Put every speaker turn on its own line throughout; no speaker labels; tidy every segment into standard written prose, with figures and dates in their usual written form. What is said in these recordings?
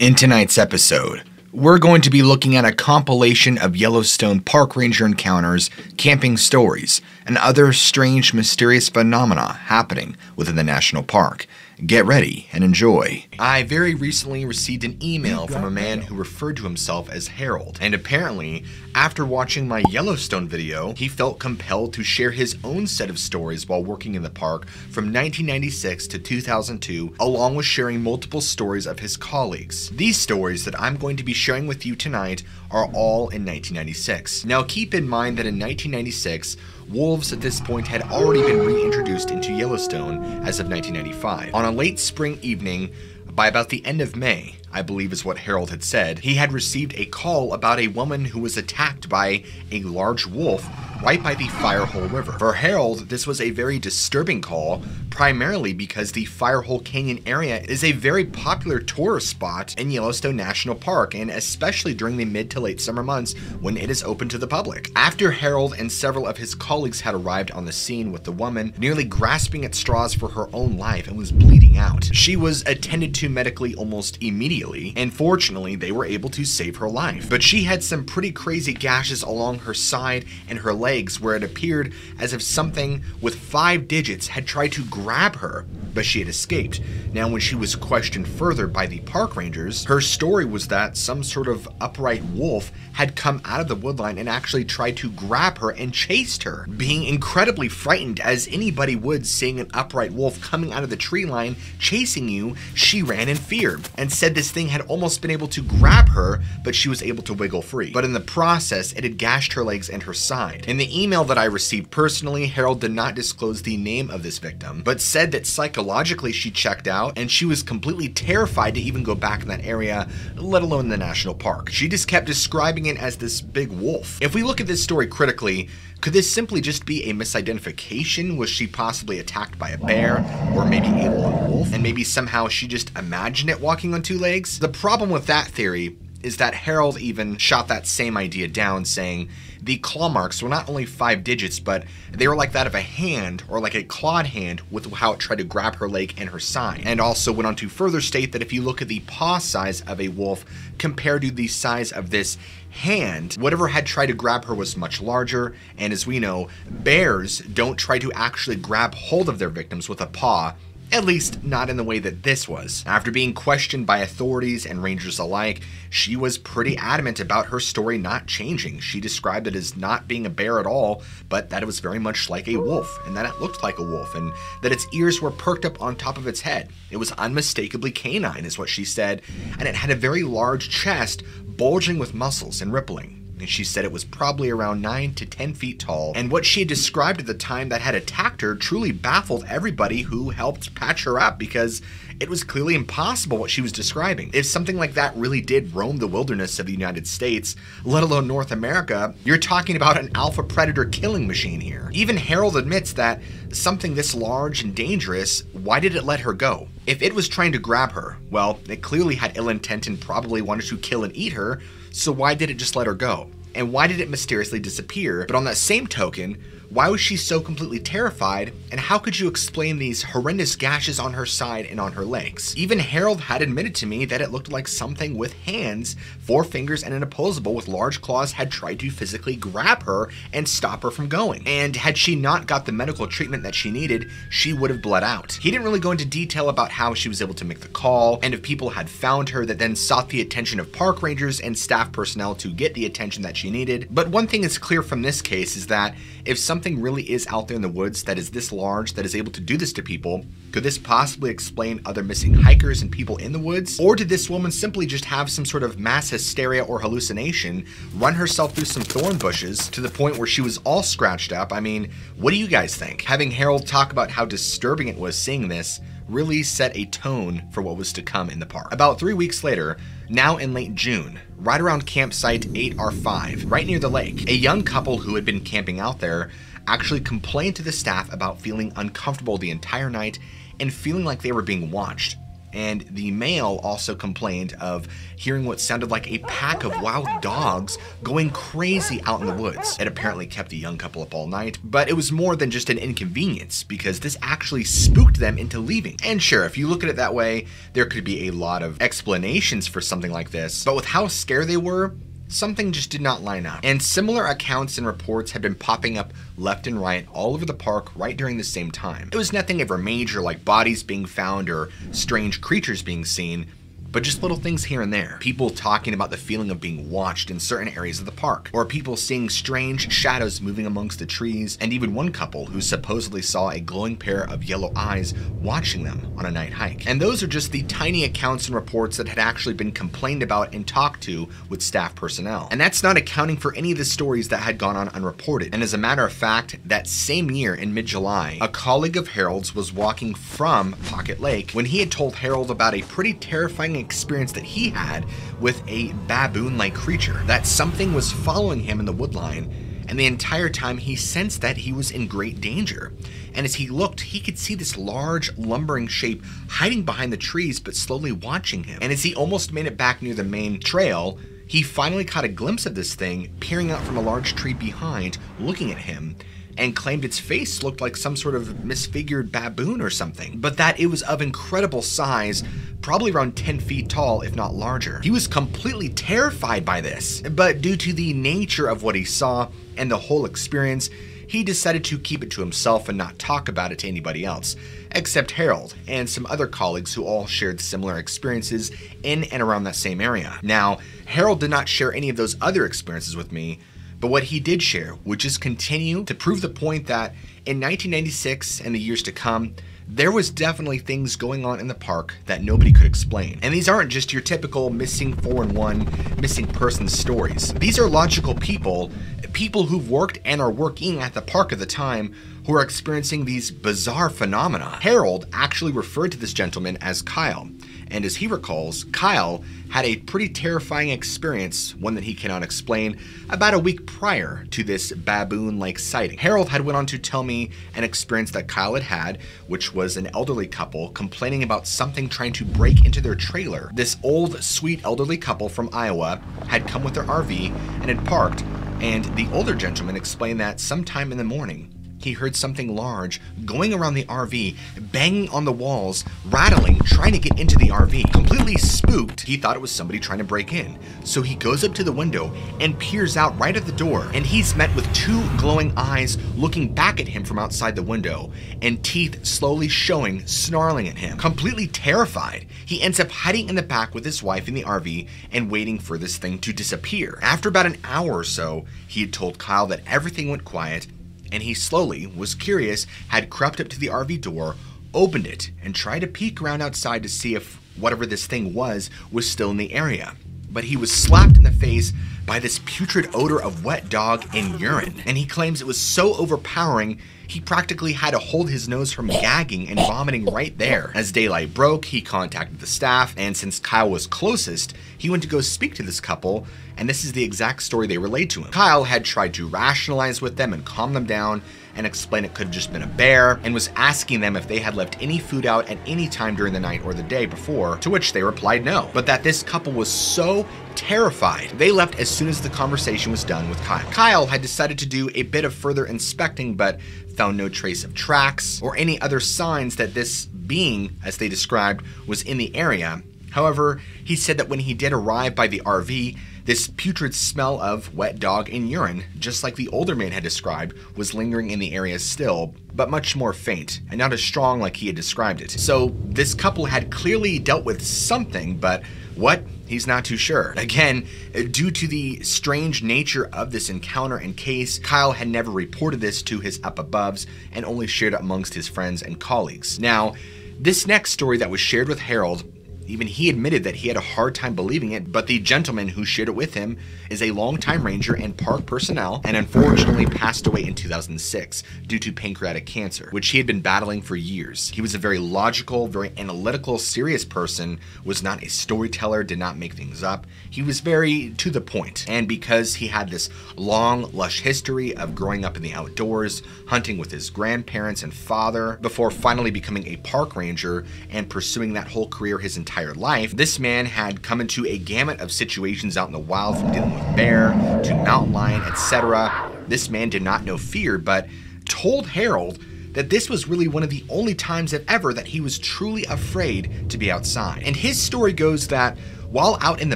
In tonight's episode, we're going to be looking at a compilation of Yellowstone park ranger encounters, camping stories, and other strange, mysterious phenomena happening within the national park. Get ready and enjoy. I very recently received an email from a man who referred to himself as Harold, and apparently, after watching my Yellowstone video, he felt compelled to share his own set of stories while working in the park from 1996 to 2002, along with sharing multiple stories of his colleagues. These stories that I'm going to be sharing with you tonight are all in 1996. Now keep in mind that in 1996, wolves at this point had already been reintroduced into Yellowstone as of 1995. On a late spring evening, by about the end of May, I believe is what Harold had said, he had received a call about a woman who was attacked by a large wolf right by the Firehole River. For Harold, this was a very disturbing call, primarily because the Firehole Canyon area is a very popular tourist spot in Yellowstone National Park, and especially during the mid to late summer months when it is open to the public. After Harold and several of his colleagues had arrived on the scene with the woman nearly grasping at straws for her own life and was bleeding out, she was attended to medically almost immediately, and fortunately they were able to save her life. But she had some pretty crazy gashes along her side and her legs where it appeared as if something with 5 digits had tried to grab her, but she had escaped. Now, when she was questioned further by the park rangers, her story was that some sort of upright wolf had come out of the woodline and actually tried to grab her and chased her. Being incredibly frightened, as anybody would seeing an upright wolf coming out of the tree line chasing you, she ran in fear and said this thing had almost been able to grab her, but she was able to wiggle free. But in the process, it had gashed her legs and her side. In the email that I received personally, Harold did not disclose the name of this victim, but said that psychologically she checked out and she was completely terrified to even go back in that area, let alone the national park. She just kept describing it as this big wolf. If we look at this story critically, could this simply just be a misidentification? Was she possibly attacked by a bear or maybe a lone wolf, and maybe somehow she just imagined it walking on 2 legs? The problem with that theory is that Harold even shot that same idea down, saying the claw marks were not only 5 digits, but they were like that of a hand, or like a clawed hand, with how it tried to grab her leg and her side. And also went on to further state that if you look at the paw size of a wolf compared to the size of this hand, whatever had tried to grab her was much larger, and as we know, bears don't try to actually grab hold of their victims with a paw, at least not in the way that this was. After being questioned by authorities and rangers alike, she was pretty adamant about her story not changing. She described it as not being a bear at all, but that it was very much like a wolf, and that it looked like a wolf, and that its ears were perked up on top of its head. It was unmistakably canine, is what she said, and it had a very large chest, bulging with muscles and rippling. And she said it was probably around 9 to 10 feet tall, and what she had described at the time that had attacked her truly baffled everybody who helped patch her up, because it was clearly impossible what she was describing. If something like that really did roam the wilderness of the United States, let alone North America, you're talking about an alpha predator killing machine here. Even Harold admits that something this large and dangerous, why did it let her go? If it was trying to grab her, well, it clearly had ill intent and probably wanted to kill and eat her, so why did it just let her go? And why did it mysteriously disappear? But on that same token, why was she so completely terrified, and how could you explain these horrendous gashes on her side and on her legs? Even Harold had admitted to me that it looked like something with hands, 4 fingers, and an opposable with large claws had tried to physically grab her and stop her from going. And had she not got the medical treatment that she needed, she would have bled out. He didn't really go into detail about how she was able to make the call, and if people had found her that then sought the attention of park rangers and staff personnel to get the attention that she needed. But one thing is clear from this case is that if something really is out there in the woods that is this large, that is able to do this to people, could this possibly explain other missing hikers and people in the woods? Or did this woman simply just have some sort of mass hysteria or hallucination, run herself through some thorn bushes to the point where she was all scratched up? I mean, what do you guys think? Having Harold talk about how disturbing it was seeing this really set a tone for what was to come in the park. About 3 weeks later, now in late June, right around campsite 8R5, right near the lake, a young couple who had been camping out there actually complained to the staff about feeling uncomfortable the entire night and feeling like they were being watched. and the male also complained of hearing what sounded like a pack of wild dogs going crazy out in the woods. It apparently kept the young couple up all night, but it was more than just an inconvenience because this actually spooked them into leaving. And sure, if you look at it that way, there could be a lot of explanations for something like this, but with how scared they were, something just did not line up. And similar accounts and reports had been popping up left and right all over the park right during the same time. It was nothing ever major like bodies being found or strange creatures being seen, but just little things here and there. People talking about the feeling of being watched in certain areas of the park, or people seeing strange shadows moving amongst the trees, and even one couple who supposedly saw a glowing pair of yellow eyes watching them on a night hike. And those are just the tiny accounts and reports that had actually been complained about and talked to with staff personnel. And that's not accounting for any of the stories that had gone on unreported. And as a matter of fact, that same year in mid-July, a colleague of Harold's was walking from Pocket Lake when he had told Harold about a pretty terrifying experience that he had with a baboon-like creature, that something was following him in the woodline, and the entire time he sensed that he was in great danger. And as he looked, he could see this large, lumbering shape hiding behind the trees but slowly watching him. And as he almost made it back near the main trail, he finally caught a glimpse of this thing peering out from a large tree behind, looking at him, and claimed its face looked like some sort of misfigured baboon or something, but that it was of incredible size, probably around 10 feet tall, if not larger. He was completely terrified by this, but due to the nature of what he saw and the whole experience, he decided to keep it to himself and not talk about it to anybody else, except Harold and some other colleagues who all shared similar experiences in and around that same area. Now, Harold did not share any of those other experiences with me, but what he did share would just continue to prove the point that in 1996 and the years to come, there was definitely things going on in the park that nobody could explain. And these aren't just your typical missing 411, missing person stories. These are logical people who've worked and are working at the park at the time, who are experiencing these bizarre phenomena. Harold actually referred to this gentleman as Kyle. And as he recalls, Kyle had a pretty terrifying experience, one that he cannot explain, about a week prior to this baboon-like sighting. Harold had went on to tell me an experience that Kyle had had, which was an elderly couple complaining about something trying to break into their trailer. This old, sweet elderly couple from Iowa had come with their RV and had parked, and the older gentleman explained that sometime in the morning, he heard something large going around the RV, banging on the walls, rattling, trying to get into the RV. Completely spooked, he thought it was somebody trying to break in. So he goes up to the window and peers out right at the door, and he's met with two glowing eyes looking back at him from outside the window, and teeth slowly showing, snarling at him. Completely terrified, he ends up hiding in the back with his wife in the RV and waiting for this thing to disappear. After about an hour or so, he had told Kyle that everything went quiet, and he slowly, was curious, had crept up to the RV door, opened it, and tried to peek around outside to see if whatever this thing was still in the area. But he was slapped in the face by this putrid odor of wet dog and urine, and he claims it was so overpowering he practically had to hold his nose from gagging and vomiting right there. As daylight broke, he contacted the staff, and since Kyle was closest, he went to go speak to this couple, and this is the exact story they relayed to him. Kyle had tried to rationalize with them and calm them down and explain it could have just been a bear, and was asking them if they had left any food out at any time during the night or the day before, to which they replied no, but that this couple was so terrified, they left as soon as the conversation was done with Kyle. Kyle had decided to do a bit of further inspecting, but found no trace of tracks or any other signs that this being, as they described, was in the area. However, he said that when he did arrive by the RV, this putrid smell of wet dog and urine, just like the older man had described, was lingering in the area still, but much more faint, and not as strong like he had described it. So this couple had clearly dealt with something, but what? He's not too sure. Again, due to the strange nature of this encounter and case, Kyle had never reported this to his up-aboves and only shared it amongst his friends and colleagues. Now, this next story that was shared with Harold, Even he admitted that he had a hard time believing it, but the gentleman who shared it with him is a longtime ranger and park personnel, and unfortunately passed away in 2006 due to pancreatic cancer, which he had been battling for years. He was a very logical, very analytical, serious person, was not a storyteller, did not make things up. He was very to the point, and because he had this long, lush history of growing up in the outdoors, hunting with his grandparents and father, before finally becoming a park ranger and pursuing that whole career his entire life, this man had come into a gamut of situations out in the wild, from dealing with bear to mountain lion, etc. This man did not know fear, but told Harold that this was really one of the only times if ever that he was truly afraid to be outside. And his story goes that while out in the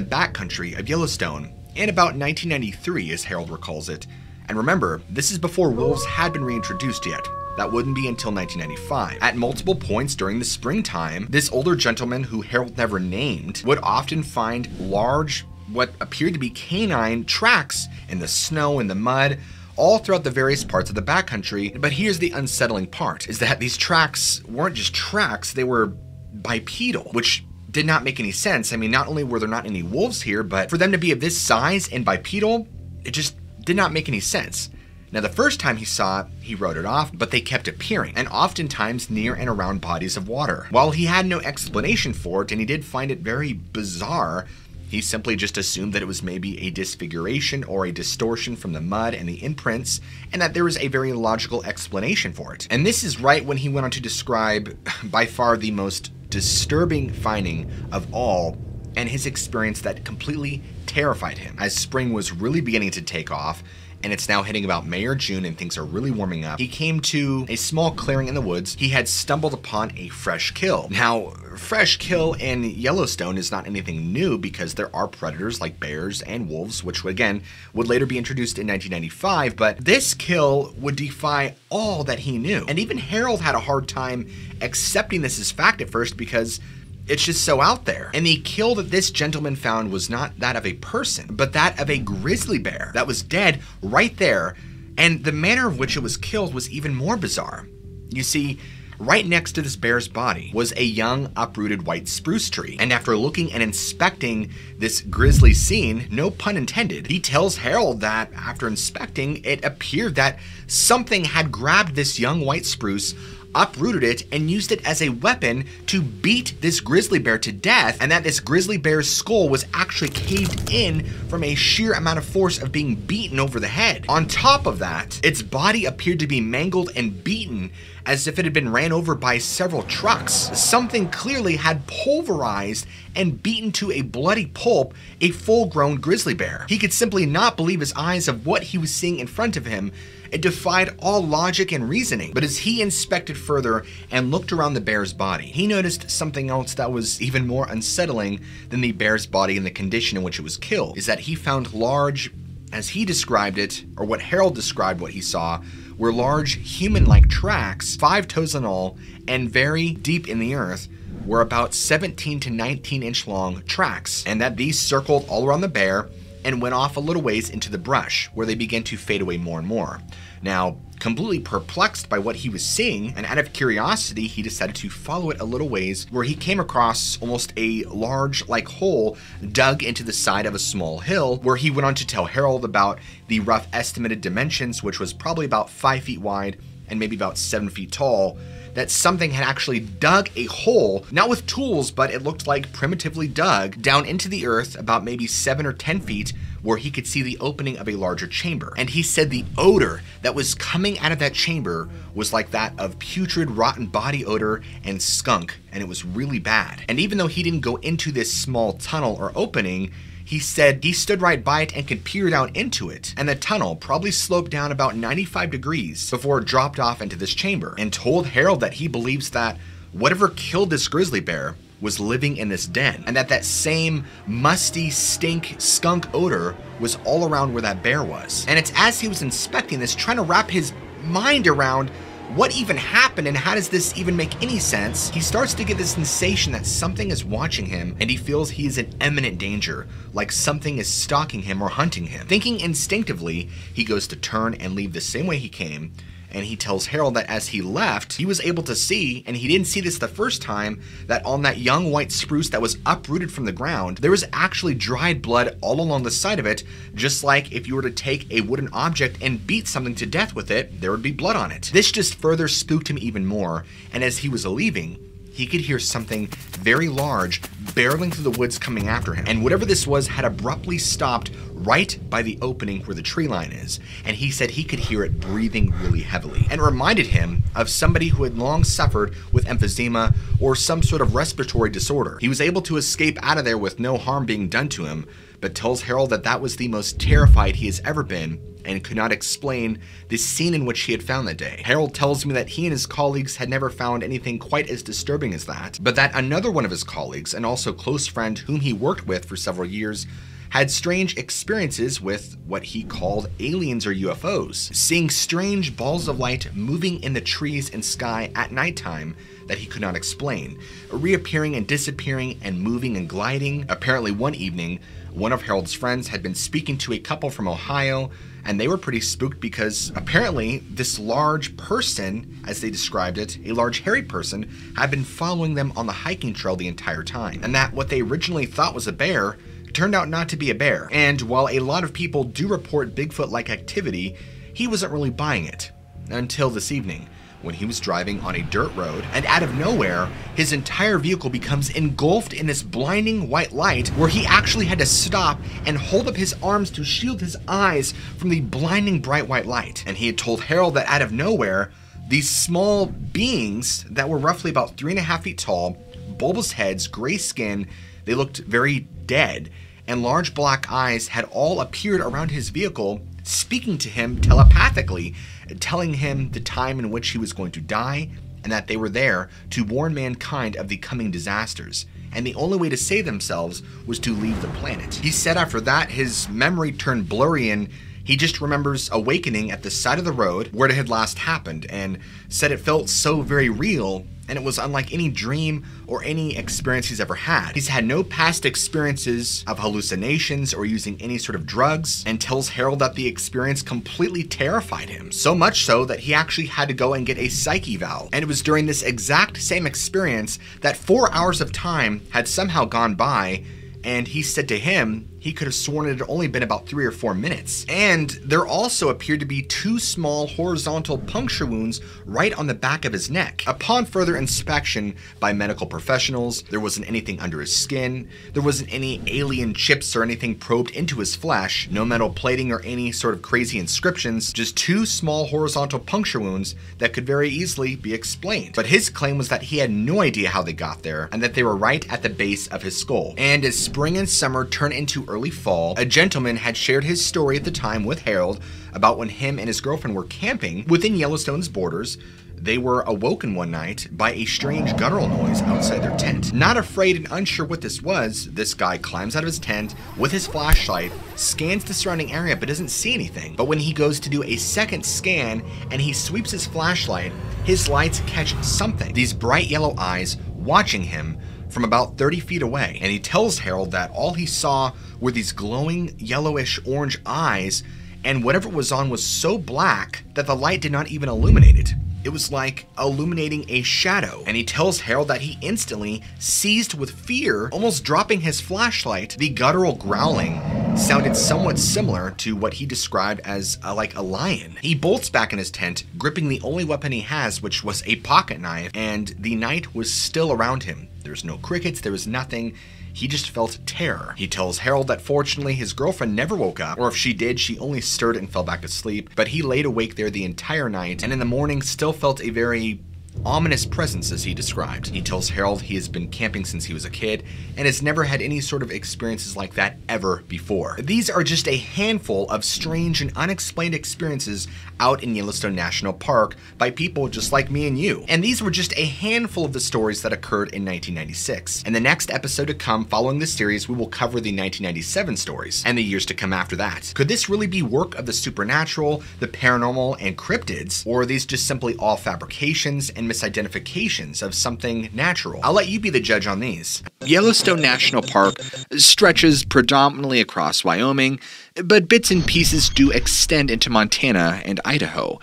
backcountry of Yellowstone in about 1993, as Harold recalls it, and remember, this is before wolves had been reintroduced yet. That wouldn't be until 1995. At multiple points during the springtime, this older gentleman, who Harold never named, would often find large, what appeared to be canine tracks in the snow and the mud, all throughout the various parts of the backcountry. But here's the unsettling part, is that these tracks weren't just tracks, they were bipedal, which did not make any sense. I mean, not only were there not any wolves here, but for them to be of this size and bipedal, it just did not make any sense. Now, the first time he saw it, he wrote it off, but they kept appearing, and oftentimes near and around bodies of water. While he had no explanation for it, and he did find it very bizarre, he simply just assumed that it was maybe a disfiguration or a distortion from the mud and the imprints, and that there was a very logical explanation for it. And this is right when he went on to describe by far the most disturbing finding of all, and his experience that completely terrified him. As spring was really beginning to take off, and it's now hitting about May or June and things are really warming up, he came to a small clearing in the woods. He had stumbled upon a fresh kill. Now, fresh kill in Yellowstone is not anything new because there are predators like bears and wolves, which again would later be introduced in 1995, but this kill would defy all that he knew. And even Harold had a hard time accepting this as fact at first because it's just so out there. And the kill that this gentleman found was not that of a person, but that of a grizzly bear that was dead right there. And the manner of which it was killed was even more bizarre. You see, right next to this bear's body was a young, uprooted white spruce tree. And after looking and inspecting this grisly scene, no pun intended, he tells Harold that after inspecting, it appeared that something had grabbed this young white spruce, uprooted it, and used it as a weapon to beat this grizzly bear to death, and that this grizzly bear's skull was actually caved in from a sheer amount of force of being beaten over the head. On top of that, its body appeared to be mangled and beaten as if it had been ran over by several trucks. Something clearly had pulverized and beaten to a bloody pulp a full-grown grizzly bear. He could simply not believe his eyes of what he was seeing in front of him. It defied all logic and reasoning. But as he inspected further and looked around the bear's body, he noticed something else that was even more unsettling than the bear's body and the condition in which it was killed, is that he found large, as he described it, or what Harold described what he saw, were large human-like tracks, 5 toes in all, and very deep in the earth, were about 17 to 19 inch long tracks, and that these circled all around the bear and went off a little ways into the brush, where they began to fade away more and more. Now, completely perplexed by what he was seeing, and out of curiosity, he decided to follow it a little ways, where he came across almost a large, like, hole dug into the side of a small hill, where he went on to tell Harold about the rough estimated dimensions, which was probably about 5 feet wide and maybe about 7 feet tall, that something had actually dug a hole, not with tools, but it looked like primitively dug, down into the earth about maybe 7 or 10 feet, where he could see the opening of a larger chamber. And he said the odor that was coming out of that chamber was like that of putrid, rotten body odor and skunk, and it was really bad. And even though he didn't go into this small tunnel or opening, he said he stood right by it and could peer down into it, and the tunnel probably sloped down about 95 degrees before it dropped off into this chamber, and told Harold that he believes that whatever killed this grizzly bear was living in this den, and that that same musty, stink, skunk odor was all around where that bear was. And it's as he was inspecting this, trying to wrap his mind around what even happened and how does this even make any sense, he starts to get this sensation that something is watching him, and he feels he is in imminent danger, like something is stalking him or hunting him. Thinking instinctively, he goes to turn and leave the same way he came, And he tells Harold that as he left, he was able to see, and he didn't see this the first time, that on that young white spruce that was uprooted from the ground, there was actually dried blood all along the side of it, just like if you were to take a wooden object and beat something to death with it, there would be blood on it. This just further spooked him even more, and as he was leaving, he could hear something very large barreling through the woods coming after him. And whatever this was had abruptly stopped right by the opening where the tree line is. And he said he could hear it breathing really heavily. And it reminded him of somebody who had long suffered with emphysema or some sort of respiratory disorder. He was able to escape out of there with no harm being done to him, but tells Harold that that was the most terrified he has ever been and could not explain the scene in which he had found that day. Harold tells me that he and his colleagues had never found anything quite as disturbing as that, but that another one of his colleagues, and also close friend whom he worked with for several years, had strange experiences with what he called aliens or UFOs, seeing strange balls of light moving in the trees and sky at nighttime that he could not explain, reappearing and disappearing and moving and gliding. Apparently one evening, one of Harold's friends had been speaking to a couple from Ohio, and they were pretty spooked because apparently this large person, as they described it, a large hairy person, had been following them on the hiking trail the entire time, and that what they originally thought was a bear turned out not to be a bear. And while a lot of people do report Bigfoot-like activity, he wasn't really buying it until this evening, when he was driving on a dirt road, and out of nowhere, his entire vehicle becomes engulfed in this blinding white light where he actually had to stop and hold up his arms to shield his eyes from the blinding bright white light. And he had told Harold that out of nowhere, these small beings that were roughly about 3.5 feet tall, bulbous heads, gray skin, they looked very dead, and large black eyes had all appeared around his vehicle, speaking to him telepathically, telling him the time in which he was going to die, and that they were there to warn mankind of the coming disasters, and the only way to save themselves was to leave the planet. He said after that his memory turned blurry and he just remembers awakening at the side of the road where it had last happened, and said it felt so very real, and it was unlike any dream or any experience he's ever had. He's had no past experiences of hallucinations or using any sort of drugs, and tells Harold that the experience completely terrified him, so much so that he actually had to go and get a psych eval. And it was during this exact same experience that 4 hours of time had somehow gone by, and he said to him he could have sworn it had only been about 3 or 4 minutes. And there also appeared to be 2 small horizontal puncture wounds right on the back of his neck. Upon further inspection by medical professionals, there wasn't anything under his skin, there wasn't any alien chips or anything probed into his flesh, no metal plating or any sort of crazy inscriptions, just 2 small horizontal puncture wounds that could very easily be explained. But his claim was that he had no idea how they got there, and that they were right at the base of his skull. And as spring and summer turned into early fall, a gentleman had shared his story at the time with Harold about when him and his girlfriend were camping within Yellowstone's borders. They were awoken one night by a strange guttural noise outside their tent. Not afraid and unsure what this was, this guy climbs out of his tent with his flashlight, scans the surrounding area but doesn't see anything. But when he goes to do a second scan and he sweeps his flashlight, his lights catch something. These bright yellow eyes watching him from about 30 feet away. And he tells Harold that all he saw were these glowing yellowish orange eyes, and whatever it was on was so black that the light did not even illuminate it. It was like illuminating a shadow. And he tells Harold that he instantly seized with fear, almost dropping his flashlight. The guttural growling sounded somewhat similar to what he described as like a lion. He bolts back in his tent, gripping the only weapon he has, which was a pocket knife, and the night was still around him. There's no crickets, there was nothing. He just felt terror. He tells Harold that fortunately his girlfriend never woke up, or if she did, she only stirred and fell back asleep, but he laid awake there the entire night, and in the morning still felt a very ominous presence, as he described. He tells Harold he has been camping since he was a kid and has never had any sort of experiences like that ever before. These are just a handful of strange and unexplained experiences out in Yellowstone National Park by people just like me and you. And these were just a handful of the stories that occurred in 1996. In the next episode to come following this series, we will cover the 1997 stories and the years to come after that. Could this really be work of the supernatural, the paranormal, and cryptids, or are these just simply all fabrications and misidentifications of something natural? I'll let you be the judge on these. Yellowstone National Park stretches predominantly across Wyoming, but bits and pieces do extend into Montana and Idaho.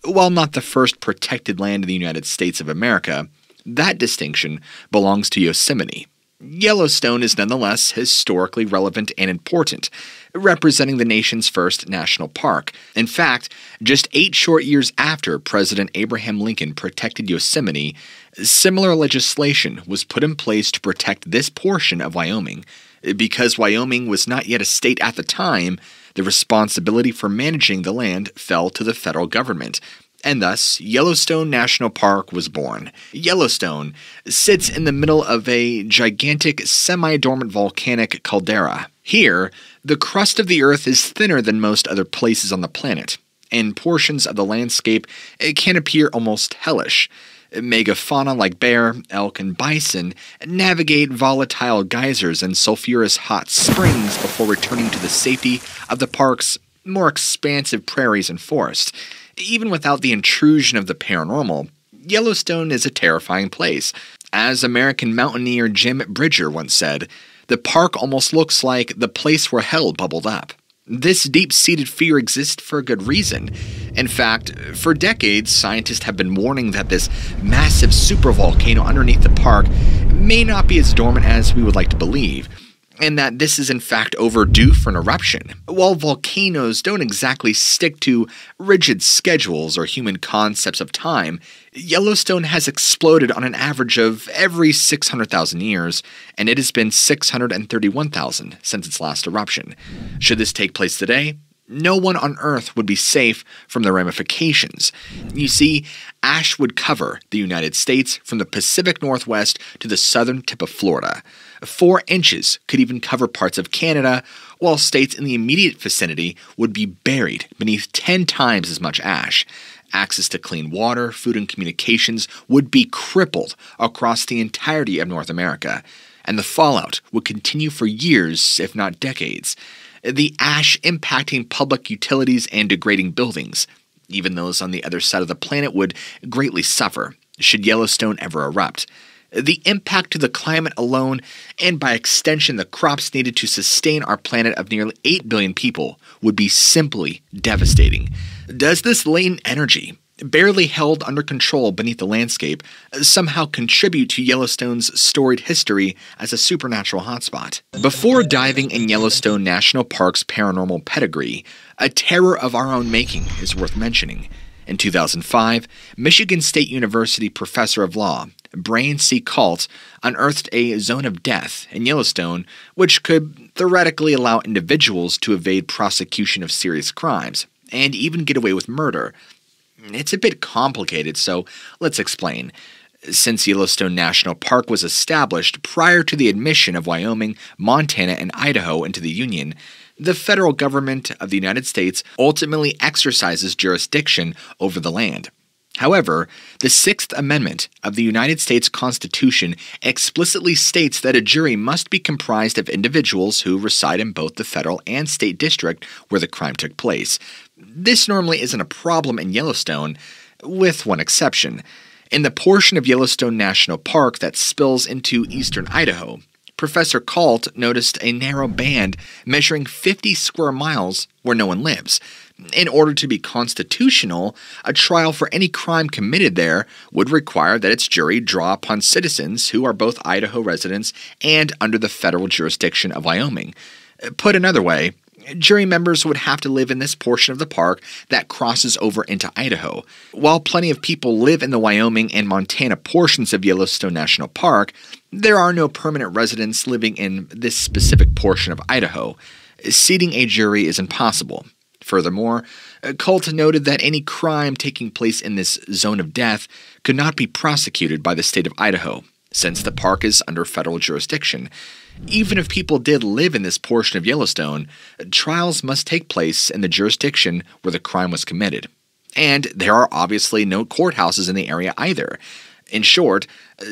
While not the first protected land in the United States of America, that distinction belongs to Yosemite. Yellowstone is nonetheless historically relevant and important, representing the nation's first national park. In fact, just 8 short years after President Abraham Lincoln protected Yosemite, similar legislation was put in place to protect this portion of Wyoming. Because Wyoming was not yet a state at the time, the responsibility for managing the land fell to the federal government. And thus, Yellowstone National Park was born. Yellowstone sits in the middle of a gigantic semi-dormant volcanic caldera. Here, the crust of the earth is thinner than most other places on the planet, and portions of the landscape can appear almost hellish. Megafauna like bear, elk, and bison navigate volatile geysers and sulfurous hot springs before returning to the safety of the park's more expansive prairies and forests. Even without the intrusion of the paranormal, Yellowstone is a terrifying place. As American mountaineer Jim Bridger once said, the park almost looks like the place where hell bubbled up. This deep-seated fear exists for a good reason. In fact, for decades, scientists have been warning that this massive supervolcano underneath the park may not be as dormant as we would like to believe, and that this is in fact overdue for an eruption. While volcanoes don't exactly stick to rigid schedules or human concepts of time, Yellowstone has exploded on an average of every 600,000 years, and it has been 631,000 since its last eruption. Should this take place today, no one on Earth would be safe from the ramifications. You see, ash would cover the United States from the Pacific Northwest to the southern tip of Florida. 4 inches could even cover parts of Canada, while states in the immediate vicinity would be buried beneath 10 times as much ash. Access to clean water, food, and communications would be crippled across the entirety of North America, and the fallout would continue for years, if not decades. The ash impacting public utilities and degrading buildings. Even those on the other side of the planet would greatly suffer should Yellowstone ever erupt. The impact to the climate alone, and by extension the crops needed to sustain our planet of nearly 8 billion people, would be simply devastating. Does this latent energy, barely held under control beneath the landscape, somehow contribute to Yellowstone's storied history as a supernatural hotspot? Before diving in Yellowstone National Park's paranormal pedigree, a terror of our own making is worth mentioning. In 2005, Michigan State University professor of law, Brian C. Kalt, unearthed a zone of death in Yellowstone which could theoretically allow individuals to evade prosecution of serious crimes, and even get away with murder. It's a bit complicated, so let's explain. Since Yellowstone National Park was established prior to the admission of Wyoming, Montana, and Idaho into the Union, the federal government of the United States ultimately exercises jurisdiction over the land. However, the Sixth Amendment of the United States Constitution explicitly states that a jury must be comprised of individuals who reside in both the federal and state district where the crime took place. This normally isn't a problem in Yellowstone, with one exception. In the portion of Yellowstone National Park that spills into eastern Idaho, Professor Kalt noticed a narrow band measuring 50 square miles where no one lives. In order to be constitutional, a trial for any crime committed there would require that its jury draw upon citizens who are both Idaho residents and under the federal jurisdiction of Wyoming. Put another way, jury members would have to live in this portion of the park that crosses over into Idaho. While plenty of people live in the Wyoming and Montana portions of Yellowstone National Park, there are no permanent residents living in this specific portion of Idaho. Seating a jury is impossible. Furthermore, Kalt noted that any crime taking place in this zone of death could not be prosecuted by the state of Idaho, since the park is under federal jurisdiction. Even if people did live in this portion of Yellowstone, trials must take place in the jurisdiction where the crime was committed. And there are obviously no courthouses in the area either. In short,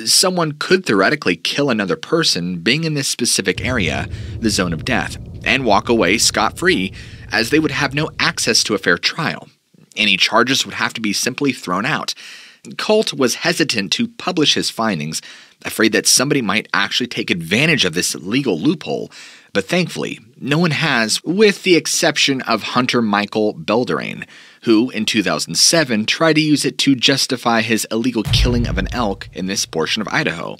someone could theoretically kill another person being in this specific area, the zone of death, and walk away scot-free, as they would have no access to a fair trial. Any charges would have to be simply thrown out. Kalt was hesitant to publish his findings, afraid that somebody might actually take advantage of this legal loophole, but thankfully, no one has, with the exception of Hunter Michael Belderain, who in 2007 tried to use it to justify his illegal killing of an elk in this portion of Idaho.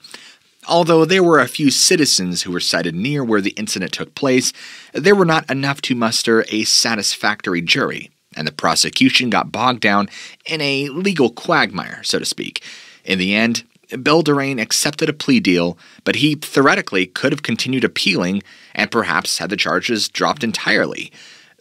Although there were a few citizens who were sighted near where the incident took place, there were not enough to muster a satisfactory jury, and the prosecution got bogged down in a legal quagmire, so to speak. In the end, Bill Durain accepted a plea deal, but he theoretically could have continued appealing and perhaps had the charges dropped entirely.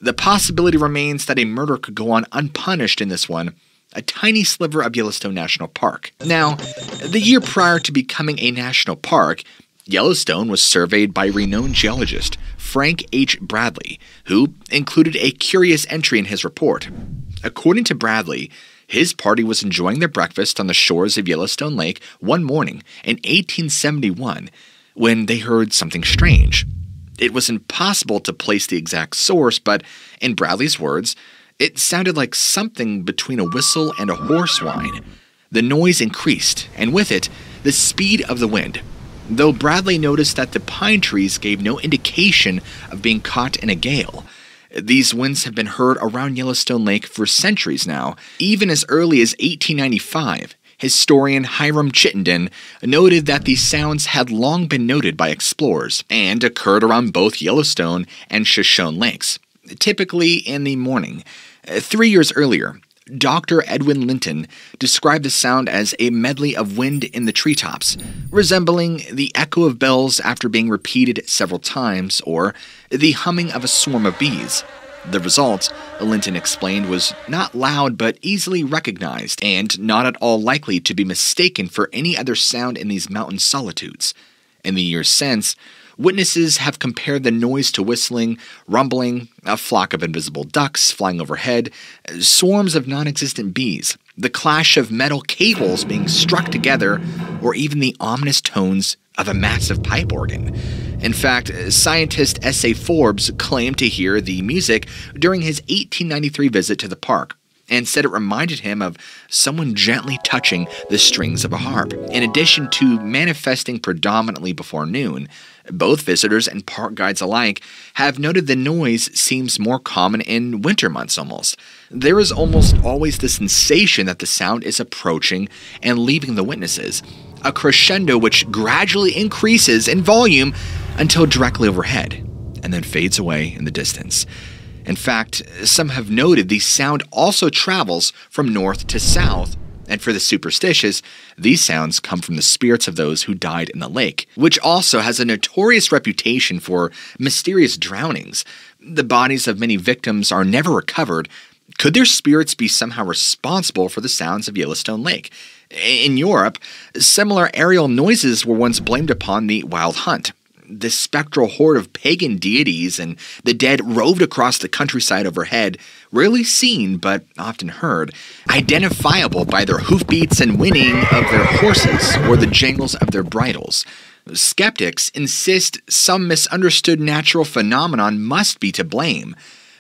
The possibility remains that a murder could go on unpunished in this one, a tiny sliver of Yellowstone National Park. Now, the year prior to becoming a national park, Yellowstone was surveyed by renowned geologist Frank H. Bradley, who included a curious entry in his report. According to Bradley, his party was enjoying their breakfast on the shores of Yellowstone Lake one morning in 1871 when they heard something strange. It was impossible to place the exact source, but in Bradley's words, it sounded like something between a whistle and a horse whine. The noise increased, and with it, the speed of the wind. Though Bradley noticed that the pine trees gave no indication of being caught in a gale. These winds have been heard around Yellowstone Lake for centuries now. Even as early as 1895, historian Hiram Chittenden noted that these sounds had long been noted by explorers and occurred around both Yellowstone and Shoshone lakes, typically in the morning. 3 years earlier, Dr. Edwin Linton described the sound as a medley of wind in the treetops, resembling the echo of bells after being repeated several times, or the humming of a swarm of bees. The result, Linton explained, was not loud but easily recognized, and not at all likely to be mistaken for any other sound in these mountain solitudes. In the years since, witnesses have compared the noise to whistling, rumbling, a flock of invisible ducks flying overhead, swarms of non-existent bees, the clash of metal cables being struck together, or even the ominous tones of a massive pipe organ. In fact, scientist S.A. Forbes claimed to hear the music during his 1893 visit to the park, and said it reminded him of someone gently touching the strings of a harp. In addition to manifesting predominantly before noon, both visitors and park guides alike have noted the noise seems more common in winter months almost. There is almost always the sensation that the sound is approaching and leaving the witnesses, a crescendo which gradually increases in volume until directly overhead, and then fades away in the distance. In fact, some have noted the sound also travels from north to south, and for the superstitious, these sounds come from the spirits of those who died in the lake, which also has a notorious reputation for mysterious drownings. The bodies of many victims are never recovered. Could their spirits be somehow responsible for the sounds of Yellowstone Lake? In Europe, similar aerial noises were once blamed upon the Wild Hunt. This spectral horde of pagan deities and the dead roved across the countryside overhead, rarely seen but often heard, identifiable by their hoofbeats and whinnying of their horses or the jangles of their bridles. Skeptics insist some misunderstood natural phenomenon must be to blame.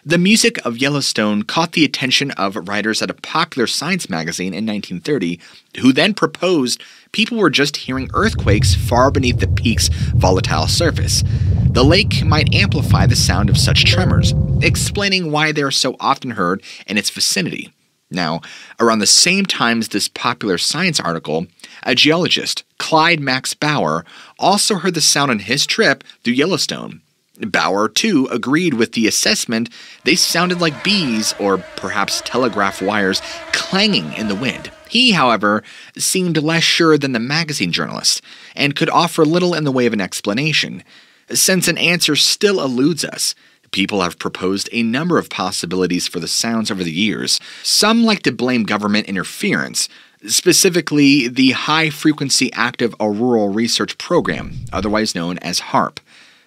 The music of Yellowstone caught the attention of writers at a popular science magazine in 1930, who then proposed people were just hearing earthquakes far beneath the peak's volatile surface. The lake might amplify the sound of such tremors, explaining why they are so often heard in its vicinity. Now, around the same time as this popular science article, a geologist, Clyde Max Bauer, also heard the sound on his trip through Yellowstone. Bauer, too, agreed with the assessment. They sounded like bees, or perhaps telegraph wires, clanging in the wind. He, however, seemed less sure than the magazine journalist, and could offer little in the way of an explanation. Since an answer still eludes us, people have proposed a number of possibilities for the sounds over the years. Some like to blame government interference, specifically the High Frequency Active Auroral Research Program, otherwise known as HAARP.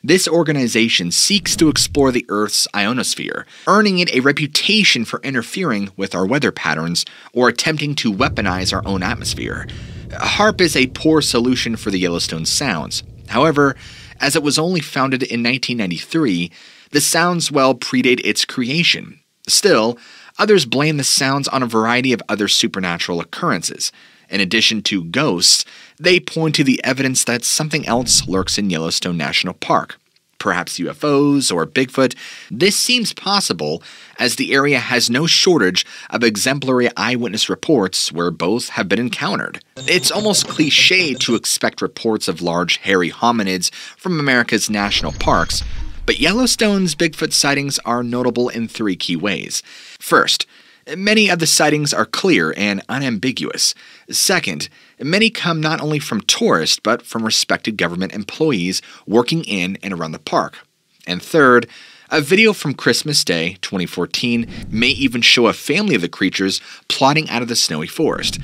This organization seeks to explore the Earth's ionosphere, earning it a reputation for interfering with our weather patterns or attempting to weaponize our own atmosphere. HAARP is a poor solution for the Yellowstone sounds. However, as it was only founded in 1993, the sounds well predate its creation. Still, others blame the sounds on a variety of other supernatural occurrences. In addition to ghosts, they point to the evidence that something else lurks in Yellowstone National Park. perhaps UFOs or Bigfoot. This seems possible as the area has no shortage of exemplary eyewitness reports where both have been encountered. It's almost cliché to expect reports of large hairy hominids from America's national parks, but Yellowstone's Bigfoot sightings are notable in 3 key ways. First, many of the sightings are clear and unambiguous. Second, many come not only from tourists, but from respected government employees working in and around the park. And third, a video from Christmas Day 2014 may even show a family of the creatures plodding out of the snowy forest.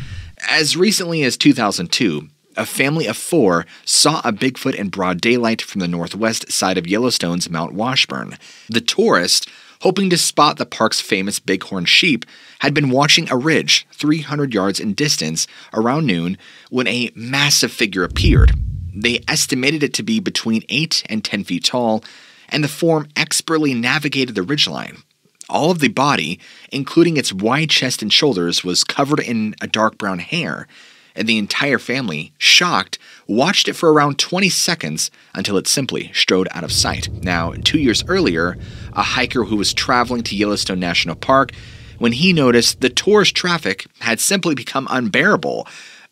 As recently as 2002, a family of 4 saw a Bigfoot in broad daylight from the northwest side of Yellowstone's Mount Washburn. The tourists, hoping to spot the park's famous bighorn sheep, had been watching a ridge 300 yards in distance around noon when a massive figure appeared. They estimated it to be between 8 and 10 feet tall, and the form expertly navigated the ridgeline. All of the body, including its wide chest and shoulders, was covered in a dark brown hair, and the entire family, shocked, watched it for around 20 seconds until it simply strode out of sight. Now, 2 years earlier, a hiker who was traveling to Yellowstone National Park, when he noticed the tourist traffic had simply become unbearable,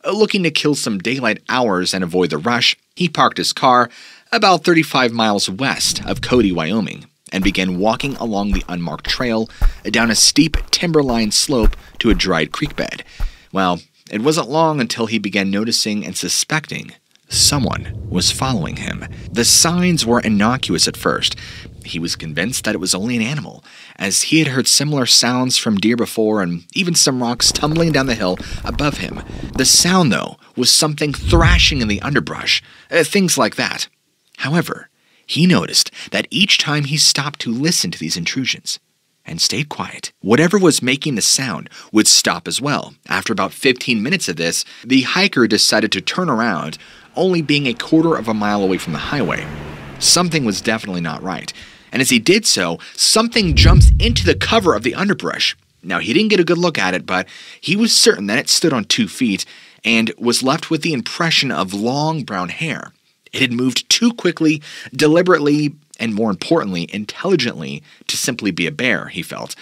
looking to kill some daylight hours and avoid the rush, he parked his car about 35 miles west of Cody, Wyoming, and began walking along the unmarked trail down a steep timberline slope to a dried creek bed. Well, it wasn't long until he began noticing and suspecting someone was following him. The signs were innocuous at first. He was convinced that it was only an animal, as he had heard similar sounds from deer before and even some rocks tumbling down the hill above him. The sound, though, was something thrashing in the underbrush, things like that. However, he noticed that each time he stopped to listen to these intrusions and stayed quiet, whatever was making the sound would stop as well. After about 15 minutes of this, the hiker decided to turn around, only being a quarter of a mile away from the highway. Something was definitely not right, and as he did so, something jumps into the cover of the underbrush. Now, he didn't get a good look at it, but he was certain that it stood on 2 feet and was left with the impression of long brown hair. It had moved too quickly, deliberately, and more importantly, intelligently, to simply be a bear, he felt.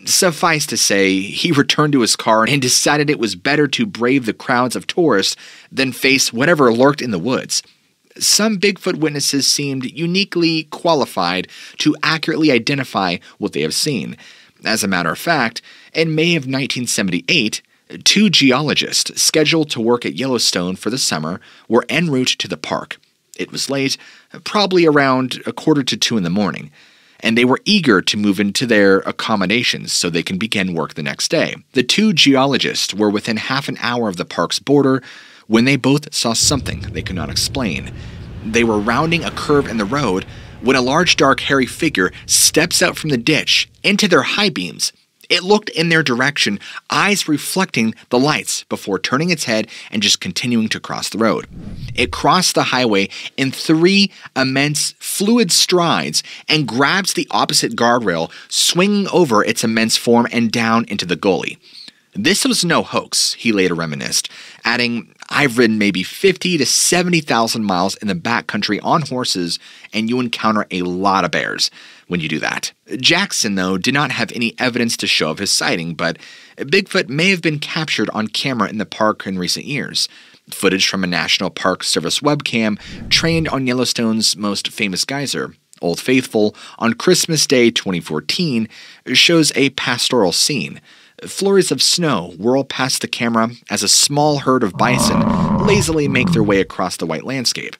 Suffice to say, he returned to his car and decided it was better to brave the crowds of tourists than face whatever lurked in the woods. Some Bigfoot witnesses seemed uniquely qualified to accurately identify what they have seen. As a matter of fact, in May of 1978, 2 geologists scheduled to work at Yellowstone for the summer were en route to the park. It was late, probably around 1:45 in the morning, and they were eager to move into their accommodations so they can begin work the next day. The 2 geologists were within half an hour of the park's border when they both saw something they could not explain. They were rounding a curve in the road when a large dark hairy figure steps out from the ditch into their high beams. It looked in their direction, eyes reflecting the lights, before turning its head and just continuing to cross the road. It crossed the highway in 3 immense fluid strides and grabs the opposite guardrail, swinging over its immense form and down into the gully. This was no hoax, he later reminisced, adding, "I've ridden maybe 50 to 70,000 miles in the backcountry on horses, and you encounter a lot of bears when you do that." Jackson, though, did not have any evidence to show of his sighting, but Bigfoot may have been captured on camera in the park in recent years. Footage from a National Park Service webcam trained on Yellowstone's most famous geyser, Old Faithful, on Christmas Day 2014, shows a pastoral scene. Flurries of snow whirl past the camera as a small herd of bison lazily make their way across the white landscape.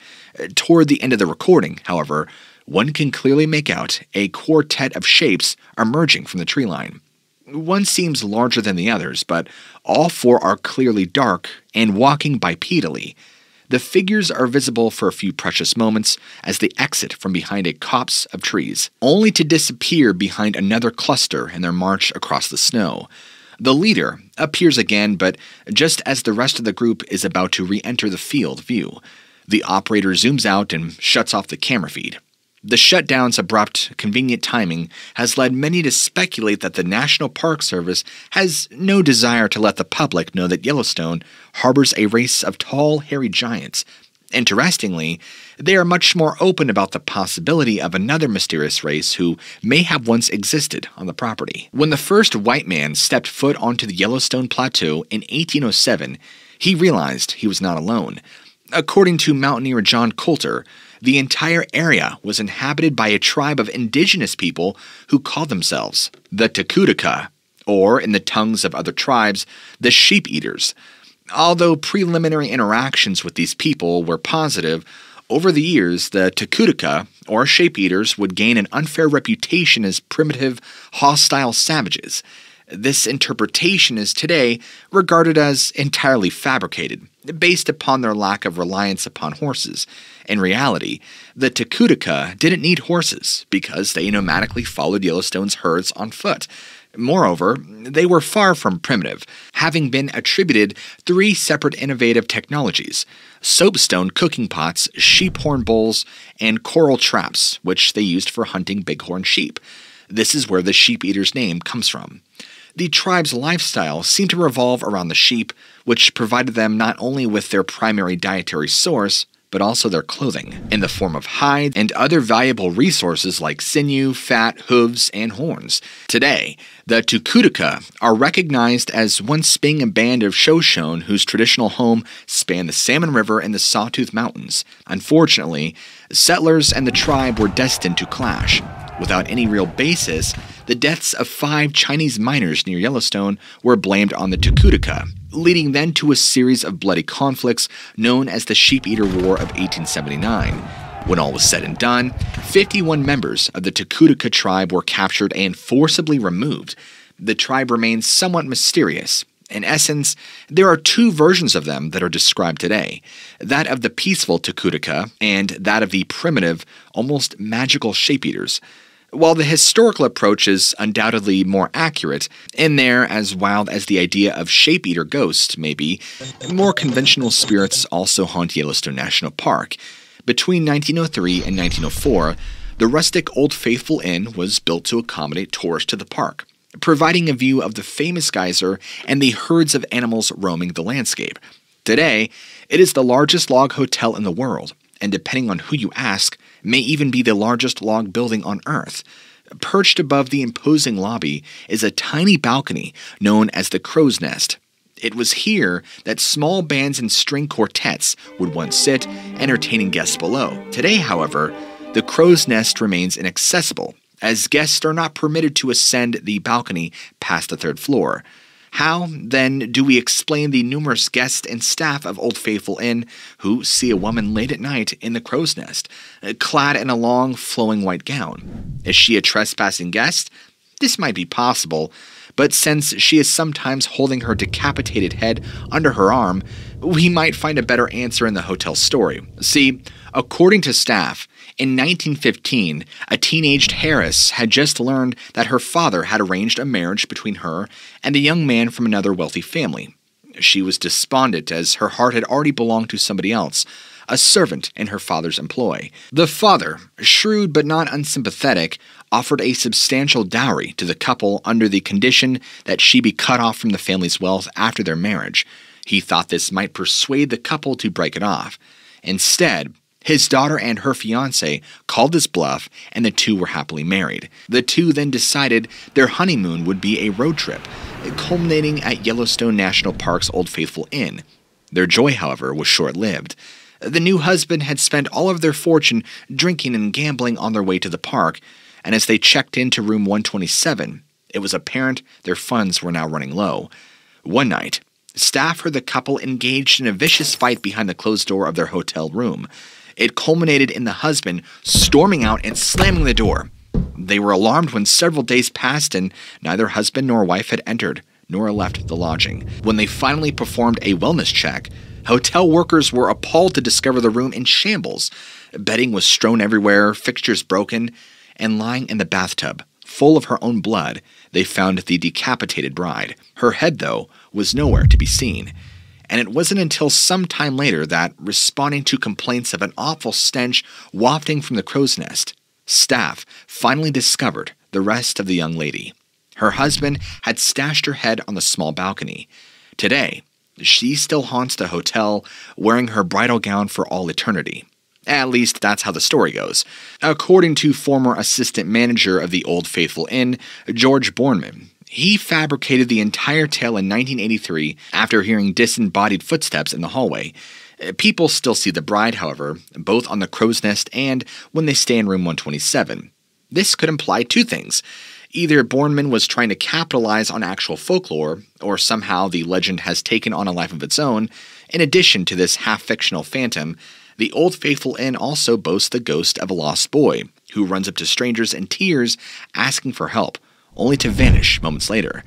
Toward the end of the recording, however, one can clearly make out a quartet of shapes emerging from the tree line. One seems larger than the others, but all 4 are clearly dark and walking bipedally. The figures are visible for a few precious moments as they exit from behind a copse of trees, only to disappear behind another cluster in their march across the snow. The leader appears again, but just as the rest of the group is about to re-enter the field of view, the operator zooms out and shuts off the camera feed. The shutdown's abrupt, convenient timing has led many to speculate that the National Park Service has no desire to let the public know that Yellowstone harbors a race of tall, hairy giants, Interestingly, they are much more open about the possibility of another mysterious race who may have once existed on the property. When the first white man stepped foot onto the Yellowstone Plateau in 1807, he realized he was not alone. According to mountaineer John Coulter, the entire area was inhabited by a tribe of indigenous people who called themselves the Tucutuca, or in the tongues of other tribes, the Sheep Eaters. Although preliminary interactions with these people were positive, over the years the Tucutuca, or Sheep Eaters, would gain an unfair reputation as primitive, hostile savages. This interpretation is today regarded as entirely fabricated, based upon their lack of reliance upon horses. In reality, the Tucutuca didn't need horses because they nomadically followed Yellowstone's herds on foot. Moreover, they were far from primitive, having been attributed 3 separate innovative technologies: soapstone cooking pots, sheep horn bowls, and coral traps, which they used for hunting bighorn sheep. This is where the Sheep Eaters name comes from. The tribe's lifestyle seemed to revolve around the sheep, which provided them not only with their primary dietary source, but also their clothing, in the form of hide and other valuable resources like sinew, fat, hooves, and horns. Today, the Tucutuca are recognized as once being a band of Shoshone whose traditional home spanned the Salmon River and the Sawtooth Mountains. Unfortunately, settlers and the tribe were destined to clash. Without any real basis, the deaths of 5 Chinese miners near Yellowstone were blamed on the Tucutuca, leading then to a series of bloody conflicts known as the Sheep Eater War of 1879. When all was said and done, 51 members of the Tucutuca tribe were captured and forcibly removed. The tribe remains somewhat mysterious. In essence, there are 2 versions of them that are described today: that of the peaceful Tucutuca and that of the primitive, almost magical Sheep Eaters. While the historical approach is undoubtedly more accurate, and they're as wild as the idea of Sheep Eater ghosts may be, more conventional spirits also haunt Yellowstone National Park. Between 1903 and 1904, the rustic Old Faithful Inn was built to accommodate tourists to the park, providing a view of the famous geyser and the herds of animals roaming the landscape. Today, it is the largest log hotel in the world, and depending on who you ask, may even be the largest log building on Earth. Perched above the imposing lobby is a tiny balcony known as the Crow's Nest. It was here that small bands and string quartets would once sit, entertaining guests below. Today, however, the Crow's Nest remains inaccessible, as guests are not permitted to ascend the balcony past the 3rd floor. How, then, do we explain the numerous guests and staff of Old Faithful Inn who see a woman late at night in the Crow's Nest, clad in a long, flowing white gown? Is she a trespassing guest? This might be possible, but since she is sometimes holding her decapitated head under her arm, we might find a better answer in the hotel story. See, according to staff, in 1915, a teenaged Harris had just learned that her father had arranged a marriage between her and a young man from another wealthy family. She was despondent as her heart had already belonged to somebody else, a servant in her father's employ. The father, shrewd but not unsympathetic, offered a substantial dowry to the couple under the condition that she be cut off from the family's wealth after their marriage. He thought this might persuade the couple to break it off. Instead, his daughter and her fiancé called his bluff, and the 2 were happily married. The 2 then decided their honeymoon would be a road trip, culminating at Yellowstone National Park's Old Faithful Inn. Their joy, however, was short-lived. The new husband had spent all of their fortune drinking and gambling on their way to the park, and as they checked into room 127, it was apparent their funds were now running low. One night, staff heard the couple engaged in a vicious fight behind the closed door of their hotel room. It culminated in the husband storming out and slamming the door. They were alarmed when several days passed and neither husband nor wife had entered, nor left the lodging. When they finally performed a wellness check, hotel workers were appalled to discover the room in shambles. Bedding was strewn everywhere, fixtures broken, and lying in the bathtub, full of her own blood, they found the decapitated bride. Her head, though, was nowhere to be seen. And it wasn't until some time later that, responding to complaints of an awful stench wafting from the Crow's Nest, staff finally discovered the rest of the young lady. Her husband had stashed her head on the small balcony. Today, She still haunts the hotel, wearing her bridal gown for all eternity. At least that's how the story goes. According to former assistant manager of the Old Faithful Inn, George Boorman, he fabricated the entire tale in 1983 after hearing disembodied footsteps in the hallway. People still see the bride, however, both on the crow's nest and when they stay in room 127. This could imply two things. Either Boorman was trying to capitalize on actual folklore, or somehow the legend has taken on a life of its own. In addition to this half-fictional phantom, the Old Faithful Inn also boasts the ghost of a lost boy, who runs up to strangers in tears asking for help, only to vanish moments later.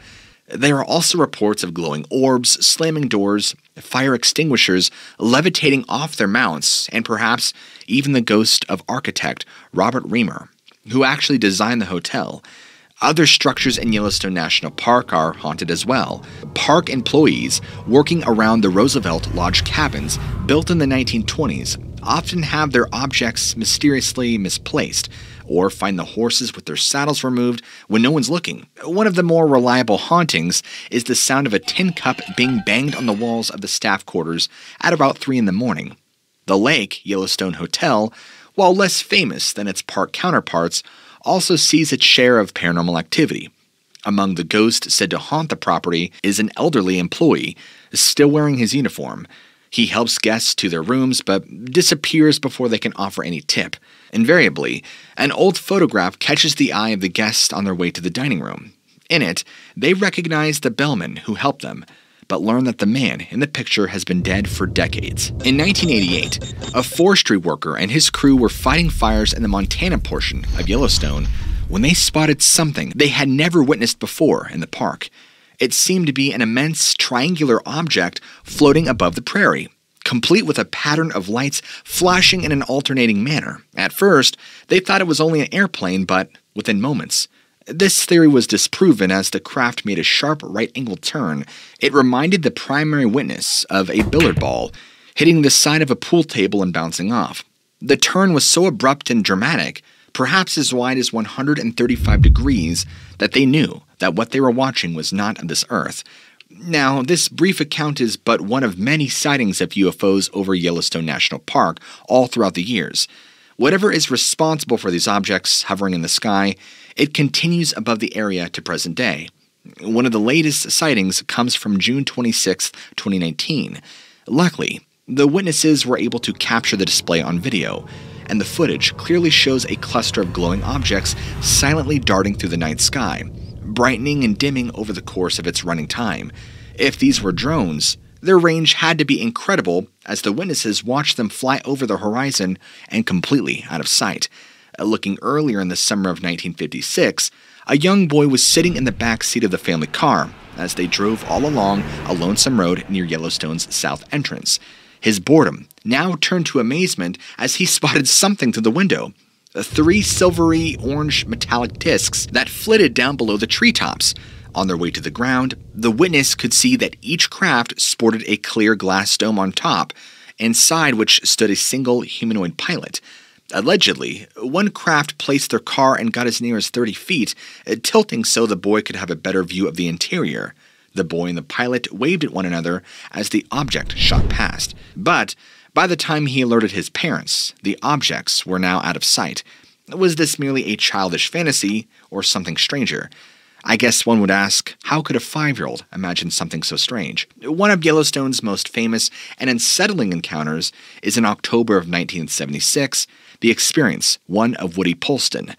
There are also reports of glowing orbs, slamming doors, fire extinguishers levitating off their mounts, and perhaps even the ghost of architect Robert Reamer, who actually designed the hotel. Other structures in Yellowstone National Park are haunted as well. Park employees working around the Roosevelt Lodge cabins, built in the 1920s, often have their objects mysteriously misplaced, or find the horses with their saddles removed when no one's looking. One of the more reliable hauntings is the sound of a tin cup being banged on the walls of the staff quarters at about 3 in the morning. The Lake Yellowstone Hotel, while less famous than its park counterparts, also sees its share of paranormal activity. Among the ghosts said to haunt the property is an elderly employee, still wearing his uniform. He helps guests to their rooms, but disappears before they can offer any tip. Invariably, an old photograph catches the eye of the guests on their way to the dining room. In it, they recognize the bellman who helped them, but learn that the man in the picture has been dead for decades. In 1988, a forestry worker and his crew were fighting fires in the Montana portion of Yellowstone when they spotted something they had never witnessed before in the park. It seemed to be an immense triangular object floating above the prairie, complete with a pattern of lights flashing in an alternating manner. At first, they thought it was only an airplane, but within moments, this theory was disproven as the craft made a sharp right-angle turn. It reminded the primary witness of a billiard ball, hitting the side of a pool table and bouncing off. The turn was so abrupt and dramatic, perhaps as wide as 135 degrees, that they knew that what they were watching was not of this earth. Now, this brief account is but one of many sightings of UFOs over Yellowstone National Park all throughout the years. Whatever is responsible for these objects hovering in the sky, it continues above the area to present day. One of the latest sightings comes from June 26, 2019. Luckily, the witnesses were able to capture the display on video, and the footage clearly shows a cluster of glowing objects silently darting through the night sky, brightening and dimming over the course of its running time. If these were drones, their range had to be incredible, as the witnesses watched them fly over the horizon and completely out of sight. Looking earlier in the summer of 1956, a young boy was sitting in the back seat of the family car as they drove all along a lonesome road near Yellowstone's south entrance. His boredom now turned to amazement as he spotted something through the window. 3 silvery orange metallic discs that flitted down below the treetops. On their way to the ground, the witness could see that each craft sported a clear glass dome on top, inside which stood a single humanoid pilot. Allegedly, one craft placed their car and got as near as 30 feet, tilting so the boy could have a better view of the interior. The boy and the pilot waved at one another as the object shot past. But by the time he alerted his parents, the objects were now out of sight. Was this merely a childish fantasy, or something stranger? I guess one would ask, how could a 5-year-old imagine something so strange? One of Yellowstone's most famous and unsettling encounters is in October of 1976, the experience, one of Woody Polston.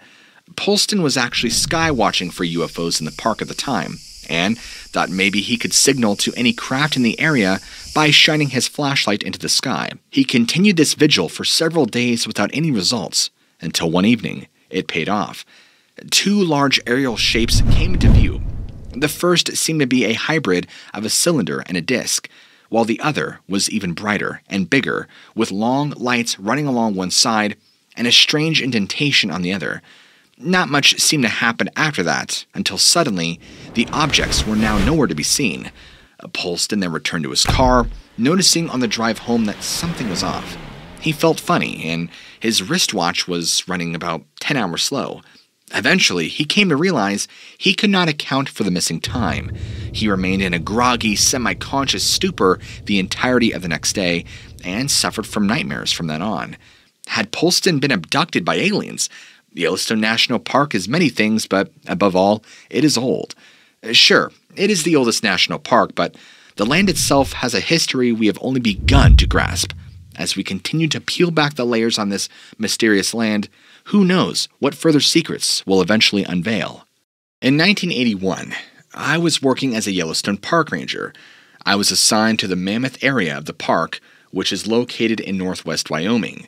Polston was actually sky watching for UFOs in the park at the time, and thought maybe he could signal to any craft in the area by shining his flashlight into the sky. He continued this vigil for several days without any results, until one evening, it paid off. 2 large aerial shapes came into view. The first seemed to be a hybrid of a cylinder and a disc, while the other was even brighter and bigger, with long lights running along one side and a strange indentation on the other. Not much seemed to happen after that, until suddenly, the objects were now nowhere to be seen. Polston then returned to his car, noticing on the drive home that something was off. He felt funny, and his wristwatch was running about 10 hours slow. Eventually, he came to realize he could not account for the missing time. He remained in a groggy, semi-conscious stupor the entirety of the next day and suffered from nightmares from then on. Had Polston been abducted by aliens? Yellowstone National Park is many things, but above all, it is old. Sure, it is the oldest national park, but the land itself has a history we have only begun to grasp. As we continue to peel back the layers on this mysterious land, who knows what further secrets will eventually unveil. In 1981, I was working as a Yellowstone park ranger. I was assigned to the Mammoth area of the park, which is located in northwest Wyoming.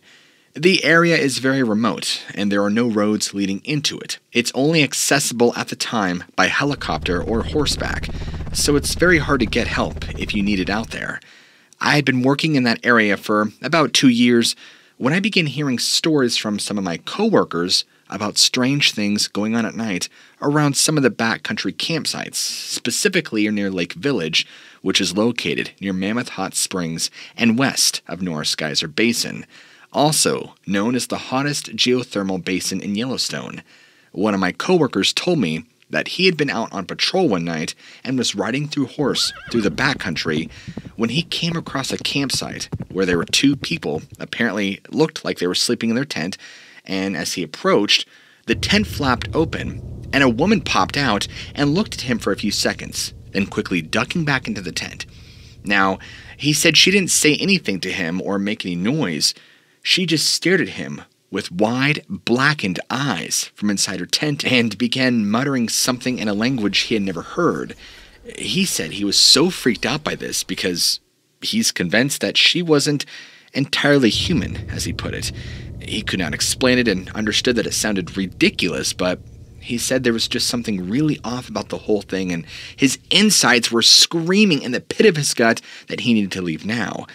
The area is very remote, and there are no roads leading into it. It's only accessible at the time by helicopter or horseback, so it's very hard to get help if you need it out there. I had been working in that area for about 2 years when I began hearing stories from some of my coworkers about strange things going on at night around some of the backcountry campsites, specifically near Lake Village, which is located near Mammoth Hot Springs and west of Norris Geyser Basin, also known as the hottest geothermal basin in Yellowstone. One of my coworkers told me that he had been out on patrol one night and was riding through the backcountry when he came across a campsite where there were 2 people apparently looked like they were sleeping in their tent, and as he approached, the tent flapped open and a woman popped out and looked at him for a few seconds, then quickly ducking back into the tent. Now, he said she didn't say anything to him or make any noise. She just stared at him with wide, blackened eyes from inside her tent and began muttering something in a language he had never heard. He said he was so freaked out by this because he's convinced that she wasn't entirely human, as he put it. He could not explain it and understood that it sounded ridiculous, but he said there was just something really off about the whole thing, and his insides were screaming in the pit of his gut that he needed to leave now.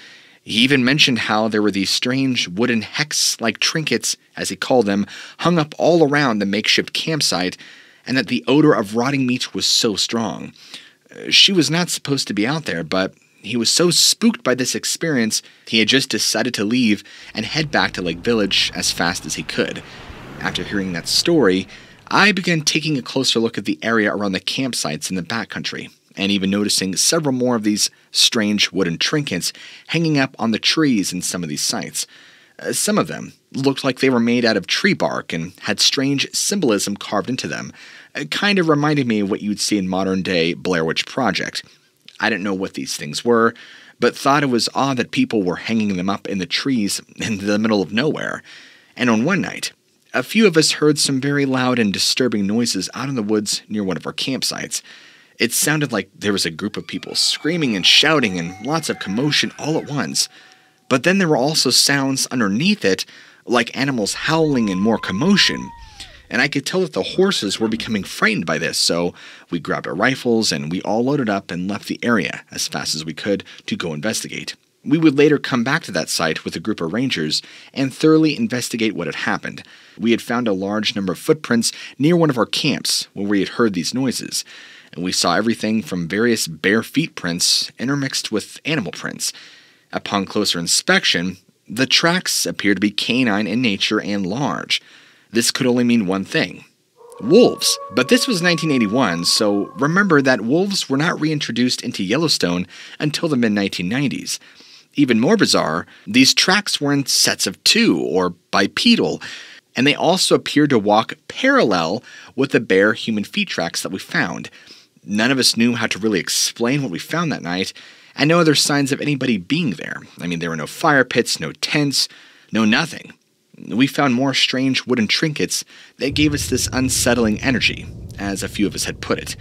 He even mentioned how there were these strange wooden hex-like trinkets, as he called them, hung up all around the makeshift campsite, and that the odor of rotting meat was so strong. She was not supposed to be out there, but he was so spooked by this experience, he had just decided to leave and head back to Lake Village as fast as he could. After hearing that story, I began taking a closer look at the area around the campsites in the backcountry, and even noticing several more of these strange wooden trinkets hanging up on the trees in some of these sites. Some of them looked like they were made out of tree bark and had strange symbolism carved into them. It kind of reminded me of what you'd see in modern-day Blair Witch Project. I didn't know what these things were, but thought it was odd that people were hanging them up in the trees in the middle of nowhere. And on one night, a few of us heard some very loud and disturbing noises out in the woods near one of our campsites. It sounded like there was a group of people screaming and shouting and lots of commotion all at once. But then there were also sounds underneath it, like animals howling and more commotion. And I could tell that the horses were becoming frightened by this, so we grabbed our rifles and we all loaded up and left the area as fast as we could to go investigate. We would later come back to that site with a group of rangers and thoroughly investigate what had happened. We had found a large number of footprints near one of our camps where we had heard these noises, and we saw everything from various bare feet prints intermixed with animal prints. Upon closer inspection, the tracks appeared to be canine in nature and large. This could only mean one thing: wolves. But this was 1981, so remember that wolves were not reintroduced into Yellowstone until the mid-1990s. Even more bizarre, these tracks were in sets of 2, or bipedal, and they also appeared to walk parallel with the bare human feet tracks that we found. None of us knew how to really explain what we found that night, and no other signs of anybody being there. I mean, there were no fire pits, no tents, no nothing. We found more strange wooden trinkets that gave us this unsettling energy, as a few of us had put it.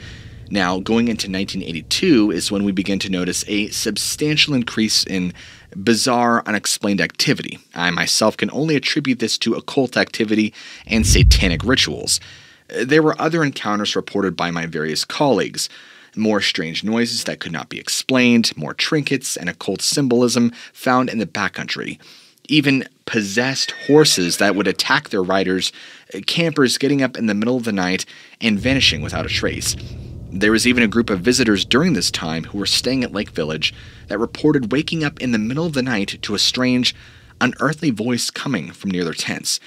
Now, going into 1982 is when we began to notice a substantial increase in bizarre, unexplained activity. I myself can only attribute this to occult activity and satanic rituals. There were other encounters reported by my various colleagues. More strange noises that could not be explained, more trinkets and occult symbolism found in the backcountry. Even possessed horses that would attack their riders, campers getting up in the middle of the night and vanishing without a trace. There was even a group of visitors during this time who were staying at Lake Village that reported waking up in the middle of the night to a strange, unearthly voice coming from near their tents.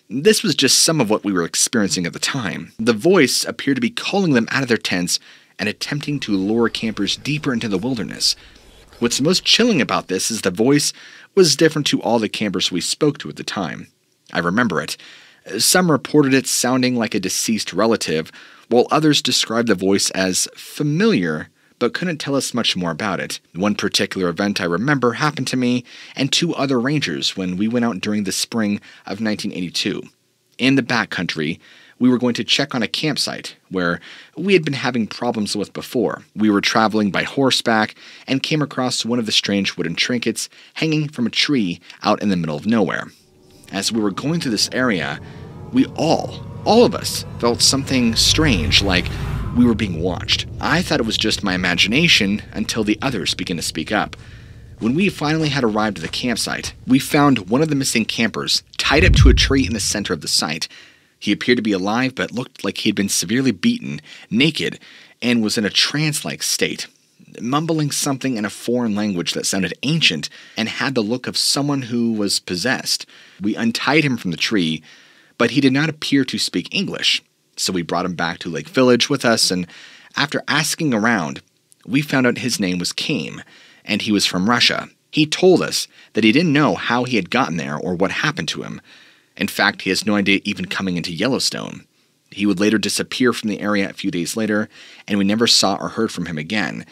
This was just some of what we were experiencing at the time. The voice appeared to be calling them out of their tents and attempting to lure campers deeper into the wilderness. What's most chilling about this is the voice was different to all the campers we spoke to at the time. I remember it. Some reported it sounding like a deceased relative, while others described the voice as familiar, but couldn't tell us much more about it. One particular event I remember happened to me and 2 other rangers when we went out during the spring of 1982. In the backcountry, we were going to check on a campsite where we had been having problems with before. We were traveling by horseback and came across one of the strange wooden trinkets hanging from a tree out in the middle of nowhere. As we were going through this area, we all of us, felt something strange, like we were being watched. I thought it was just my imagination until the others began to speak up. When we finally had arrived at the campsite, we found one of the missing campers tied up to a tree in the center of the site. He appeared to be alive but looked like he had been severely beaten, naked, and was in a trance-like state, mumbling something in a foreign language that sounded ancient and had the look of someone who was possessed. We untied him from the tree, but he did not appear to speak English. So we brought him back to Lake Village with us, and after asking around, we found out his name was Kame, and he was from Russia. He told us that he didn't know how he had gotten there or what happened to him. In fact, he has no idea even coming into Yellowstone. He would later disappear from the area a few days later, and we never saw or heard from him again.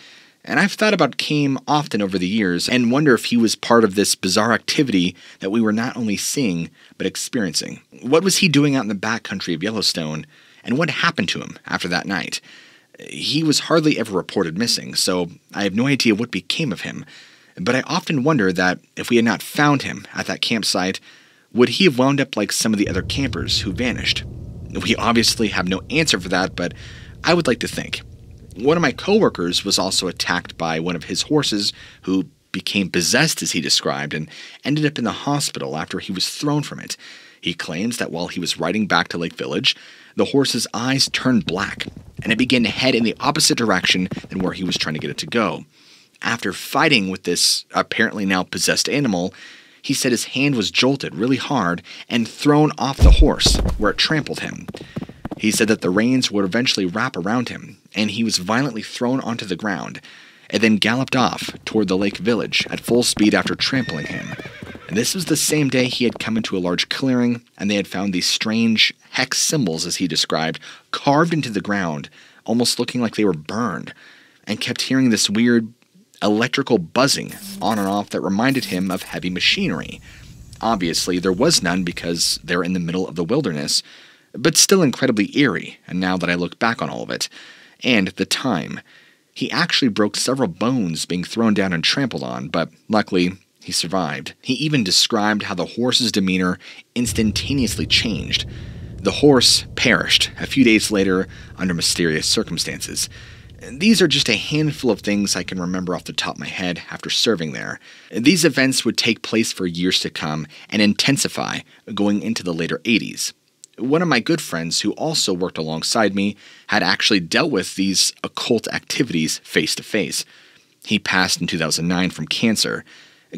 And I've thought about Kame often over the years and wonder if he was part of this bizarre activity that we were not only seeing, but experiencing. What was he doing out in the backcountry of Yellowstone, and what happened to him after that night? He was hardly ever reported missing, so I have no idea what became of him. But I often wonder that if we had not found him at that campsite, would he have wound up like some of the other campers who vanished? We obviously have no answer for that, but I would like to think. One of my coworkers was also attacked by one of his horses who became possessed, as he described, and ended up in the hospital after he was thrown from it. He claims that while he was riding back to Lake Village, the horse's eyes turned black, and it began to head in the opposite direction than where he was trying to get it to go. After fighting with this apparently now possessed animal, he said his hand was jolted really hard and thrown off the horse, where it trampled him. He said that the reins would eventually wrap around him, and he was violently thrown onto the ground, and then galloped off toward the lake village at full speed after trampling him. And this was the same day he had come into a large clearing, and they had found these strange hex symbols, as he described, carved into the ground, almost looking like they were burned, and kept hearing this weird electrical buzzing on and off that reminded him of heavy machinery. Obviously, there was none because they're in the middle of the wilderness, but still incredibly eerie, and now that I look back on all of it. And the time. He actually broke several bones being thrown down and trampled on, but luckily, he survived. He even described how the horse's demeanor instantaneously changed. The horse perished a few days later under mysterious circumstances. These are just a handful of things I can remember off the top of my head after serving there. These events would take place for years to come and intensify going into the later 80s. One of my good friends who also worked alongside me had actually dealt with these occult activities face to face. He passed in 2009 from cancer.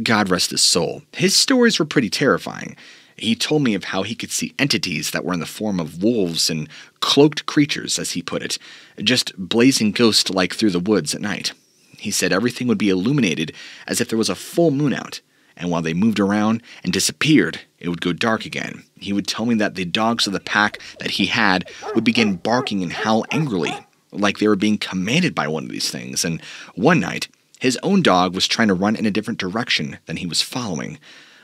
God rest his soul. His stories were pretty terrifying. He told me of how he could see entities that were in the form of wolves and cloaked creatures, as he put it, just blazing ghost-like through the woods at night. He said everything would be illuminated as if there was a full moon out, and while they moved around and disappeared, it would go dark again. He would tell me that the dogs of the pack that he had would begin barking and howl angrily, like they were being commanded by one of these things, and one night, his own dog was trying to run in a different direction than he was following.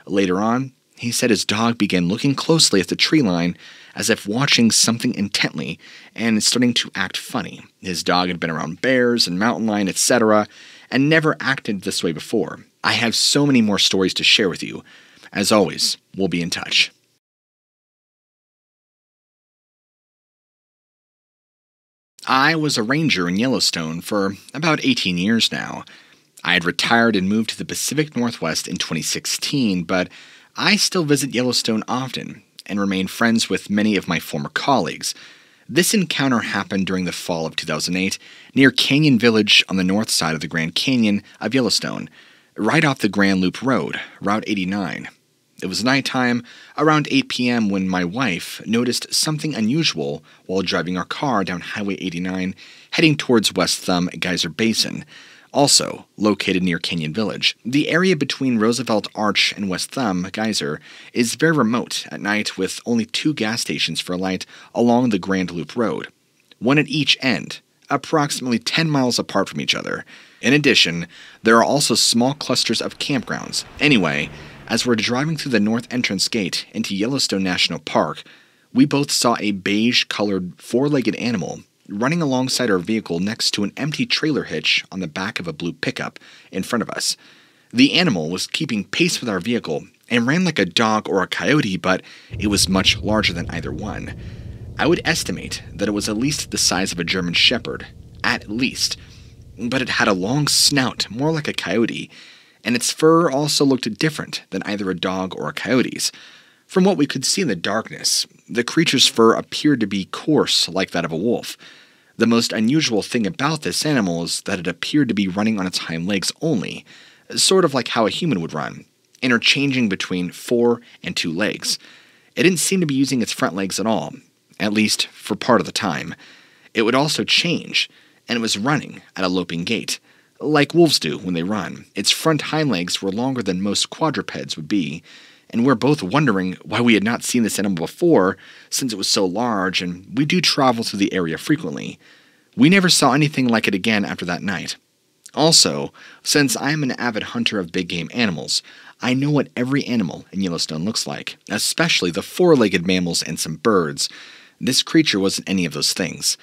Later on, he said his dog began looking closely at the tree line as if watching something intently and starting to act funny. His dog had been around bears and mountain lion, etc., and never acted this way before. I have so many more stories to share with you. As always, we'll be in touch. I was a ranger in Yellowstone for about 18 years now. I had retired and moved to the Pacific Northwest in 2016, but I still visit Yellowstone often and remain friends with many of my former colleagues. This encounter happened during the fall of 2008 near Canyon Village on the north side of the Grand Canyon of Yellowstone, right off the Grand Loop Road, Route 89. It was nighttime, around 8 p.m., when my wife noticed something unusual while driving our car down Highway 89, heading towards West Thumb Geyser Basin, also located near Canyon Village. The area between Roosevelt Arch and West Thumb Geyser is very remote at night, with only 2 gas stations for light along the Grand Loop Road, one at each end, approximately 10 miles apart from each other. In addition, there are also small clusters of campgrounds. Anyway, as we're driving through the north entrance gate into Yellowstone National Park, we both saw a beige-colored 4-legged animal running alongside our vehicle next to an empty trailer hitch on the back of a blue pickup in front of us. The animal was keeping pace with our vehicle and ran like a dog or a coyote, but it was much larger than either one. I would estimate that it was at least the size of a German Shepherd, at least, but it had a long snout, more like a coyote, and its fur also looked different than either a dog or a coyote's. From what we could see in the darkness, the creature's fur appeared to be coarse like that of a wolf. The most unusual thing about this animal is that it appeared to be running on its hind legs only, sort of like how a human would run, interchanging between 4 and 2 legs. It didn't seem to be using its front legs at all, at least for part of the time. It would also change, and it was running at a loping gait, like wolves do when they run. Its front hind legs were longer than most quadrupeds would be, and we're both wondering why we had not seen this animal before, since it was so large, and we do travel through the area frequently. We never saw anything like it again after that night. Also, since I am an avid hunter of big game animals, I know what every animal in Yellowstone looks like, especially the 4-legged mammals and some birds. This creature wasn't any of those things.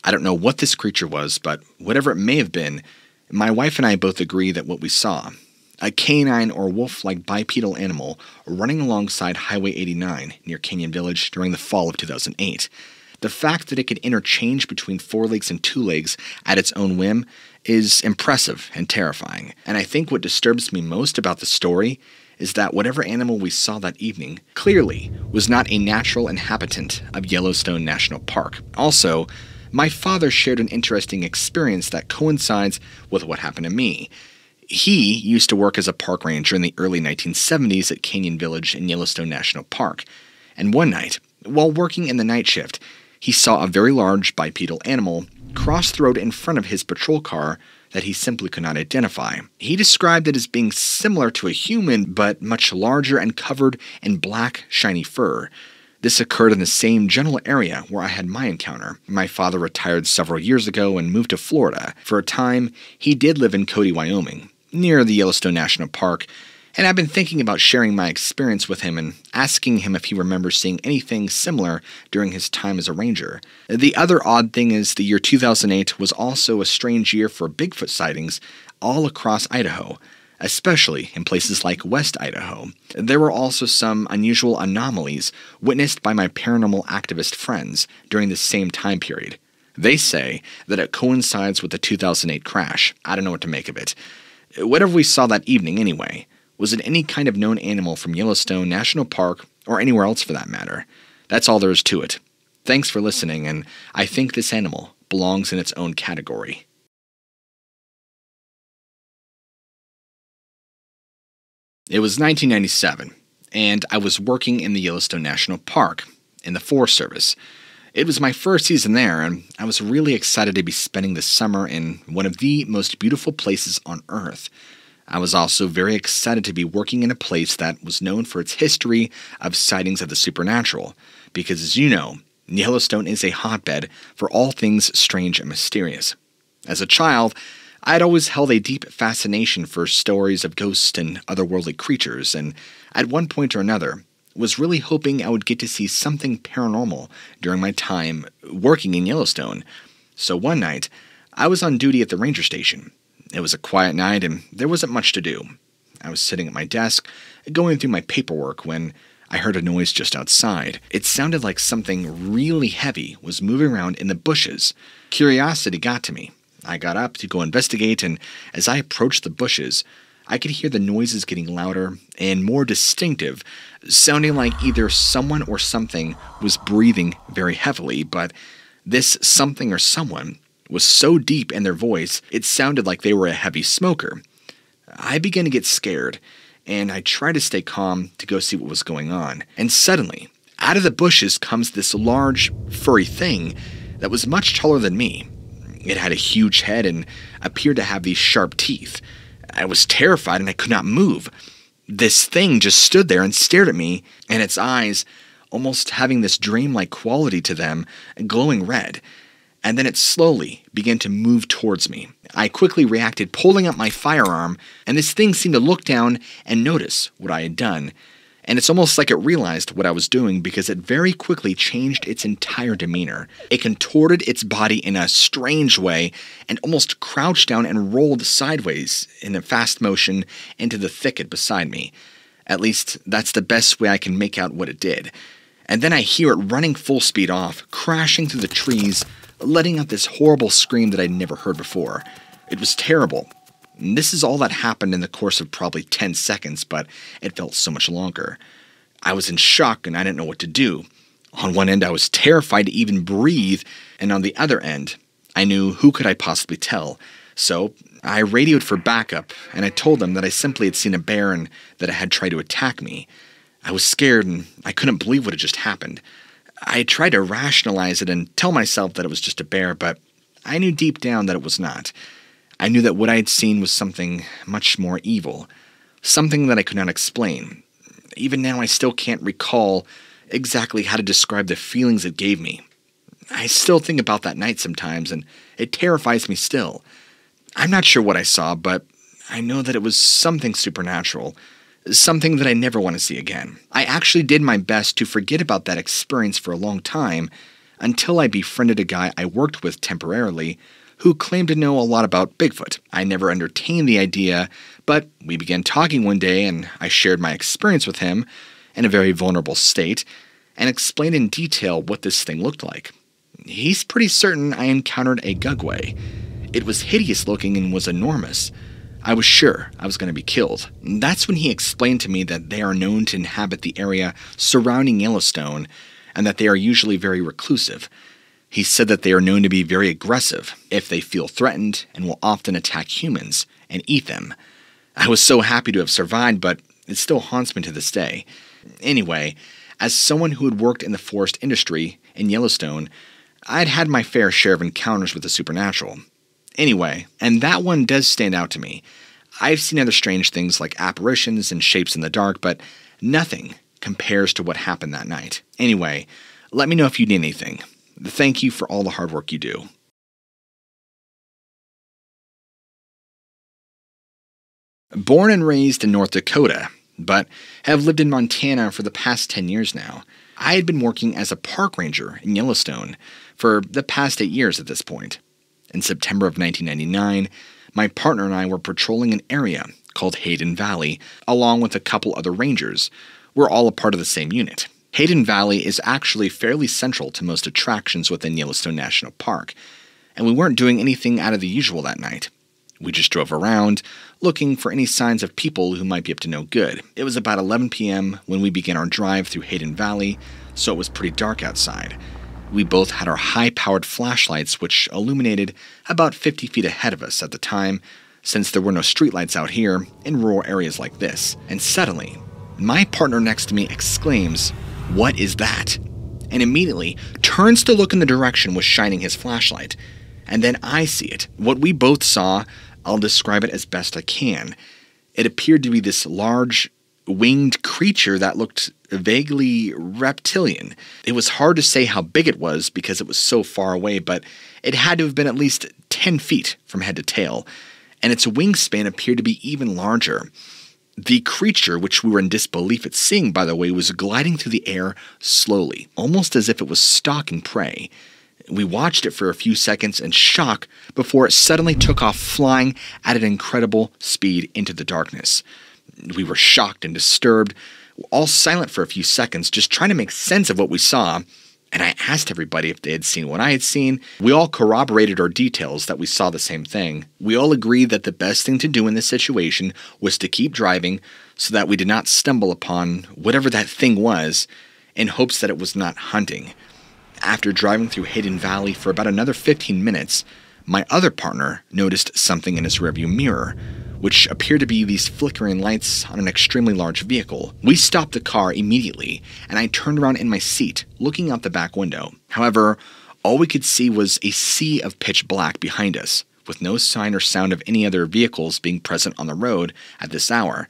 I don't know what this creature was, but whatever it may have been, my wife and I both agree that what we saw, a canine or wolf-like bipedal animal running alongside Highway 89 near Canyon Village during the fall of 2008. The fact that it could interchange between 4 legs and 2 legs at its own whim is impressive and terrifying. And I think what disturbs me most about the story is that whatever animal we saw that evening clearly was not a natural inhabitant of Yellowstone National Park. Also, my father shared an interesting experience that coincides with what happened to me. He used to work as a park ranger in the early 1970s at Canyon Village in Yellowstone National Park, and one night, while working in the night shift, he saw a very large bipedal animal cross the road in front of his patrol car that he simply could not identify. He described it as being similar to a human, but much larger and covered in black, shiny fur. This occurred in the same general area where I had my encounter. My father retired several years ago and moved to Florida. For a time, he did live in Cody, Wyoming, near the Yellowstone National Park, and I've been thinking about sharing my experience with him and asking him if he remembers seeing anything similar during his time as a ranger. The other odd thing is the year 2008 was also a strange year for Bigfoot sightings all across Idaho, especially in places like West Idaho. There were also some unusual anomalies witnessed by my paranormal activist friends during the same time period. They say that it coincides with the 2008 crash. I don't know what to make of it. Whatever we saw that evening anyway, was it any kind of known animal from Yellowstone National Park or anywhere else for that matter? That's all there is to it. Thanks for listening, and I think this animal belongs in its own category. It was 1997, and I was working in the Yellowstone National Park, in the Forest Service. It was my first season there, and I was really excited to be spending the summer in one of the most beautiful places on Earth. I was also very excited to be working in a place that was known for its history of sightings of the supernatural, because as you know, Yellowstone is a hotbed for all things strange and mysterious. As a child, I had always held a deep fascination for stories of ghosts and otherworldly creatures, and at one point or another, was really hoping I would get to see something paranormal during my time working in Yellowstone. So one night, I was on duty at the ranger station. It was a quiet night, and there wasn't much to do. I was sitting at my desk, going through my paperwork, when I heard a noise just outside. It sounded like something really heavy was moving around in the bushes. Curiosity got to me. I got up to go investigate, and as I approached the bushes, I could hear the noises getting louder and more distinctive, sounding like either someone or something was breathing very heavily, but this something or someone was so deep in their voice, it sounded like they were a heavy smoker. I began to get scared, and I tried to stay calm to go see what was going on. And suddenly, out of the bushes comes this large, furry thing that was much taller than me. It had a huge head and appeared to have these sharp teeth. I was terrified and I could not move. This thing just stood there and stared at me, and its eyes, almost having this dreamlike quality to them, glowing red. And then it slowly began to move towards me. I quickly reacted, pulling up my firearm, and this thing seemed to look down and notice what I had done. And it's almost like it realized what I was doing because it very quickly changed its entire demeanor. It contorted its body in a strange way and almost crouched down and rolled sideways in a fast motion into the thicket beside me. At least, that's the best way I can make out what it did. And then I hear it running full speed off, crashing through the trees, letting out this horrible scream that I'd never heard before. It was terrible. And this is all that happened in the course of probably 10 seconds, but it felt so much longer. I was in shock and I didn't know what to do. On one end, I was terrified to even breathe, and on the other end, I knew who could I possibly tell. So I radioed for backup, and I told them that I simply had seen a bear and that it had tried to attack me. I was scared and I couldn't believe what had just happened. I tried to rationalize it and tell myself that it was just a bear, but I knew deep down that it was not. I knew that what I had seen was something much more evil, something that I could not explain. Even now, I still can't recall exactly how to describe the feelings it gave me. I still think about that night sometimes, and it terrifies me still. I'm not sure what I saw, but I know that it was something supernatural, something that I never want to see again. I actually did my best to forget about that experience for a long time, until I befriended a guy I worked with temporarily who claimed to know a lot about Bigfoot. I never entertained the idea, but we began talking one day and I shared my experience with him in a very vulnerable state and explained in detail what this thing looked like. He's pretty certain I encountered a gugway. It was hideous looking and was enormous. I was sure I was going to be killed. That's when he explained to me that they are known to inhabit the area surrounding Yellowstone and that they are usually very reclusive. He said that they are known to be very aggressive if they feel threatened and will often attack humans and eat them. I was so happy to have survived, but it still haunts me to this day. Anyway, as someone who had worked in the forest industry in Yellowstone, I'd had my fair share of encounters with the supernatural. Anyway, and that one does stand out to me. I've seen other strange things like apparitions and shapes in the dark, but nothing compares to what happened that night. Anyway, let me know if you need anything. Thank you for all the hard work you do. Born and raised in North Dakota, but have lived in Montana for the past 10 years now. I had been working as a park ranger in Yellowstone for the past 8 years at this point. In September of 1999, my partner and I were patrolling an area called Hayden Valley, along with a couple other rangers. We're all a part of the same unit. Hayden Valley is actually fairly central to most attractions within Yellowstone National Park, and we weren't doing anything out of the usual that night. We just drove around, looking for any signs of people who might be up to no good. It was about 11 p.m. when we began our drive through Hayden Valley, so it was pretty dark outside. We both had our high-powered flashlights, which illuminated about 50 feet ahead of us at the time, since there were no streetlights out here in rural areas like this. And suddenly, my partner next to me exclaims, "What is that?" and immediately turns to look in the direction was shining his flashlight. And then I see it. What we both saw, I'll describe it as best I can. It appeared to be this large, winged creature that looked vaguely reptilian. It was hard to say how big it was because it was so far away, but it had to have been at least 10 feet from head to tail, and its wingspan appeared to be even larger. The creature, which we were in disbelief at seeing, by the way, was gliding through the air slowly, almost as if it was stalking prey. We watched it for a few seconds in shock before it suddenly took off flying at an incredible speed into the darkness. We were shocked and disturbed, all silent for a few seconds, just trying to make sense of what we saw, and I asked everybody if they had seen what I had seen. We all corroborated our details that we saw the same thing. We all agreed that the best thing to do in this situation was to keep driving so that we did not stumble upon whatever that thing was in hopes that it was not hunting. After driving through Hayden Valley for about another 15 minutes, my other partner noticed something in his rearview mirror, which appeared to be these flickering lights on an extremely large vehicle. We stopped the car immediately, and I turned around in my seat, looking out the back window. However, all we could see was a sea of pitch black behind us, with no sign or sound of any other vehicles being present on the road at this hour.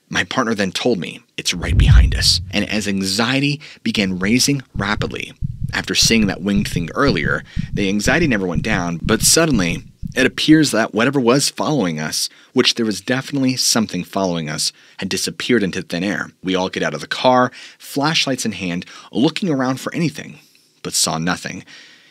My partner then told me, "It's right behind us." And as anxiety began raising rapidly, after seeing that winged thing earlier, the anxiety never went down, but suddenly, it appears that whatever was following us, which there was definitely something following us, had disappeared into thin air. We all get out of the car, flashlights in hand, looking around for anything, but saw nothing.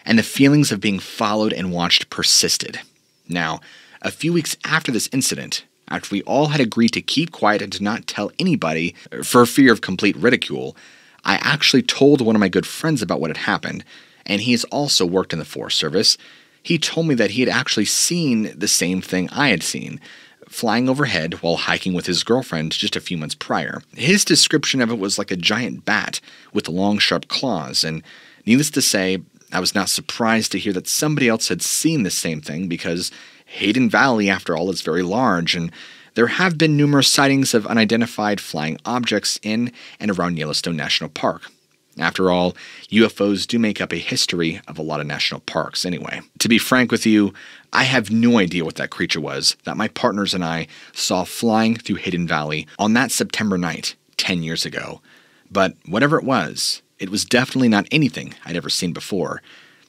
And the feelings of being followed and watched persisted. Now, a few weeks after this incident, after we all had agreed to keep quiet and to not tell anybody for fear of complete ridicule, I actually told one of my good friends about what had happened, and he has also worked in the Forest Service. He told me that he had actually seen the same thing I had seen, flying overhead while hiking with his girlfriend just a few months prior. His description of it was like a giant bat with long, sharp claws, and needless to say, I was not surprised to hear that somebody else had seen the same thing because Hayden Valley, after all, is very large, and there have been numerous sightings of unidentified flying objects in and around Yellowstone National Park. After all, UFOs do make up a history of a lot of national parks anyway. To be frank with you, I have no idea what that creature was that my partners and I saw flying through Hayden Valley on that September night 10 years ago. But whatever it was definitely not anything I'd ever seen before.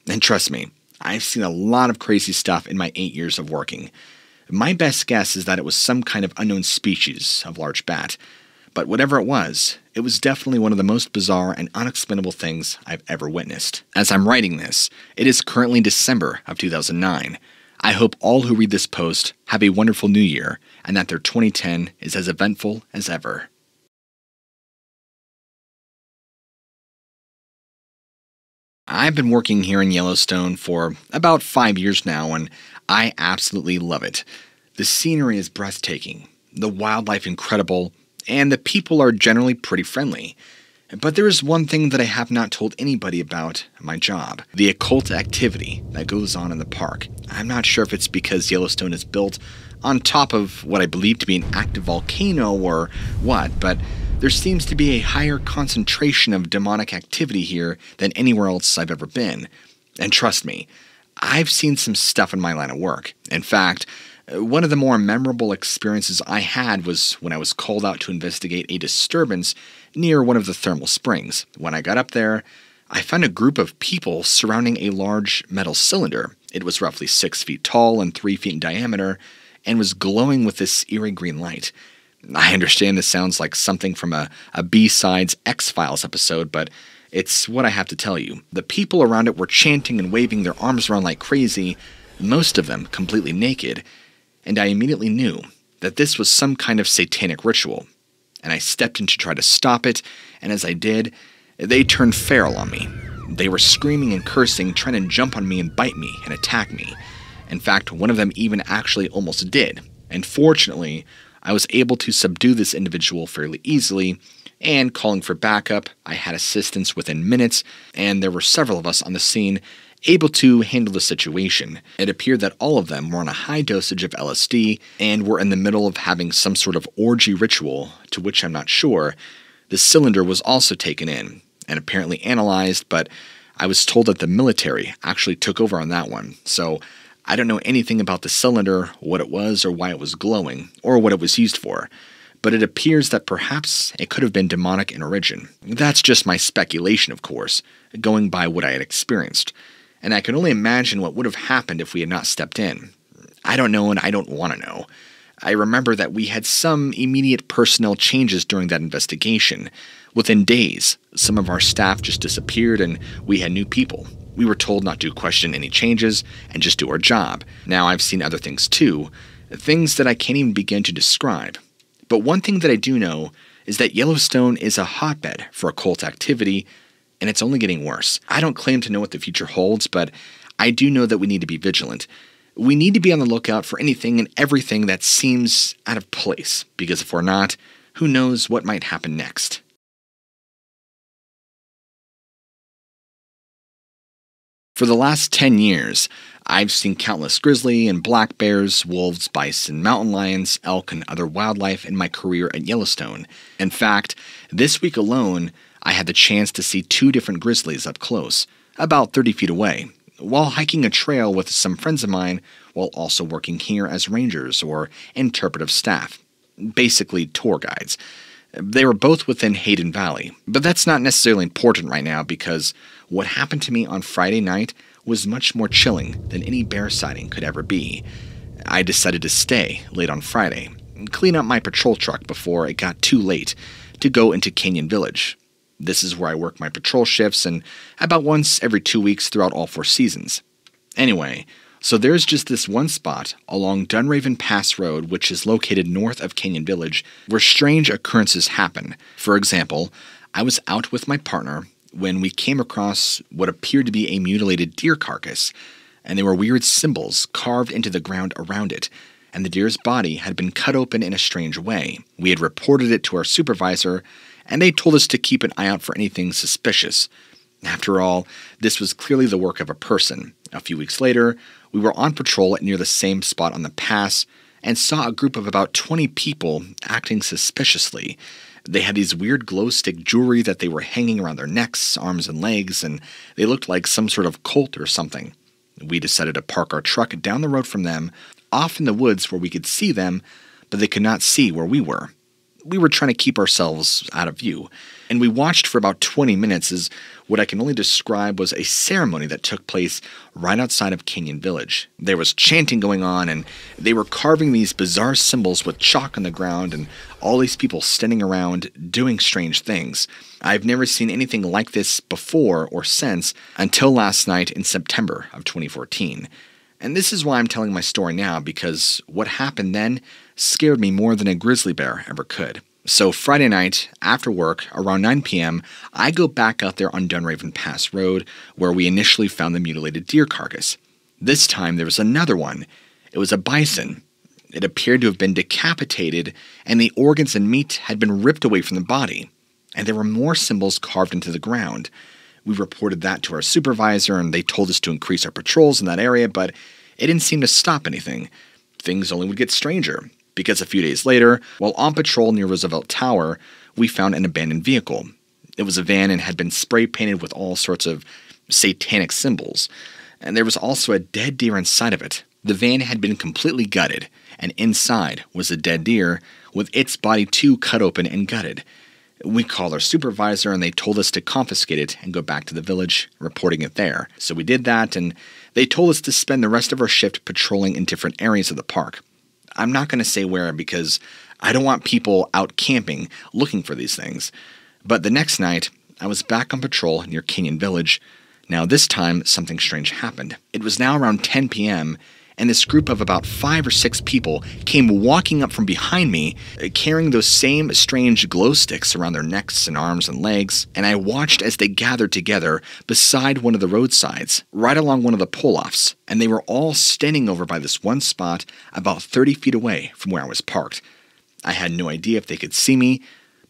And trust me, I've seen a lot of crazy stuff in my 8 years of working. My best guess is that it was some kind of unknown species of large bat. But whatever it was definitely one of the most bizarre and unexplainable things I've ever witnessed. As I'm writing this, it is currently December of 2009. I hope all who read this post have a wonderful new year and that their 2010 is as eventful as ever. I've been working here in Yellowstone for about 5 years now, and I absolutely love it. The scenery is breathtaking, the wildlife incredible, and the people are generally pretty friendly. But there is one thing that I have not told anybody about my job: the occult activity that goes on in the park. I'm not sure if it's because Yellowstone is built on top of what I believe to be an active volcano or what, but there seems to be a higher concentration of demonic activity here than anywhere else I've ever been. And trust me, I've seen some stuff in my line of work. In fact, one of the more memorable experiences I had was when I was called out to investigate a disturbance near one of the thermal springs. When I got up there, I found a group of people surrounding a large metal cylinder. It was roughly 6 feet tall and 3 feet in diameter, and was glowing with this eerie green light. I understand this sounds like something from a B-Sides X-Files episode, but it's what I have to tell you. The people around it were chanting and waving their arms around like crazy, most of them completely naked, and I immediately knew that this was some kind of satanic ritual. And I stepped in to try to stop it, and as I did, they turned feral on me. They were screaming and cursing, trying to jump on me and bite me and attack me. In fact, one of them even actually almost did, and fortunately, I was able to subdue this individual fairly easily, and calling for backup, I had assistance within minutes, and there were several of us on the scene able to handle the situation. It appeared that all of them were on a high dosage of LSD and were in the middle of having some sort of orgy ritual, to which I'm not sure. The cylinder was also taken in and apparently analyzed, but I was told that the military actually took over on that one, so I don't know anything about the cylinder, what it was, or why it was glowing, or what it was used for, but it appears that perhaps it could have been demonic in origin. That's just my speculation, of course, going by what I had experienced, and I can only imagine what would have happened if we had not stepped in. I don't know, and I don't want to know. I remember that we had some immediate personnel changes during that investigation. Within days, some of our staff just disappeared, and we had new people. We were told not to question any changes and just do our job. Now, I've seen other things too, things that I can't even begin to describe. But one thing that I do know is that Yellowstone is a hotbed for occult activity, and it's only getting worse. I don't claim to know what the future holds, but I do know that we need to be vigilant. We need to be on the lookout for anything and everything that seems out of place, because if we're not, who knows what might happen next. For the last 10 years, I've seen countless grizzly and black bears, wolves, bison, mountain lions, elk, and other wildlife in my career at Yellowstone. In fact, this week alone, I had the chance to see 2 different grizzlies up close, about 30 feet away, while hiking a trail with some friends of mine while also working here as rangers or interpretive staff, basically tour guides. They were both within Hayden Valley, but that's not necessarily important right now because what happened to me on Friday night was much more chilling than any bear sighting could ever be. I decided to stay late on Friday and clean up my patrol truck before it got too late to go into Canyon Village. This is where I work my patrol shifts and about once every 2 weeks throughout all 4 seasons. Anyway, so there's just this one spot along Dunraven Pass Road, which is located north of Canyon Village, where strange occurrences happen. For example, I was out with my partner when we came across what appeared to be a mutilated deer carcass, and there were weird symbols carved into the ground around it, and the deer's body had been cut open in a strange way. We had reported it to our supervisor, and they told us to keep an eye out for anything suspicious. After all, this was clearly the work of a person. A few weeks later, we were on patrol near the same spot on the pass and saw a group of about 20 people acting suspiciously. They had these weird glow-stick jewelry that they were hanging around their necks, arms, and legs, and they looked like some sort of cult or something. We decided to park our truck down the road from them, off in the woods where we could see them, but they could not see where we were. We were trying to keep ourselves out of view, and we watched for about 20 minutes as what I can only describe was a ceremony that took place right outside of Canyon Village. There was chanting going on, and they were carving these bizarre symbols with chalk on the ground, and all these people standing around doing strange things. I've never seen anything like this before or since until last night in September of 2014. And this is why I'm telling my story now, because what happened then scared me more than a grizzly bear ever could. So Friday night, after work, around 9 p.m., I go back out there on Dunraven Pass Road, where we initially found the mutilated deer carcass. This time there was another one. It was a bison. It appeared to have been decapitated, and the organs and meat had been ripped away from the body. And there were more symbols carved into the ground. We reported that to our supervisor, and they told us to increase our patrols in that area, but it didn't seem to stop anything. Things only would get stranger, because a few days later, while on patrol near Roosevelt Tower, we found an abandoned vehicle. It was a van and had been spray painted with all sorts of satanic symbols, and there was also a dead deer inside of it. The van had been completely gutted, and inside was a dead deer with its body too cut open and gutted. We called our supervisor, and they told us to confiscate it and go back to the village, reporting it there. So we did that, and they told us to spend the rest of our shift patrolling in different areas of the park. I'm not going to say where because I don't want people out camping looking for these things. But the next night, I was back on patrol near Canyon Village. Now this time, something strange happened. It was now around 10 p.m., and this group of about 5 or 6 people came walking up from behind me, carrying those same strange glow sticks around their necks and arms and legs, and I watched as they gathered together beside one of the roadsides, right along one of the pull-offs, and they were all standing over by this one spot about 30 feet away from where I was parked. I had no idea if they could see me,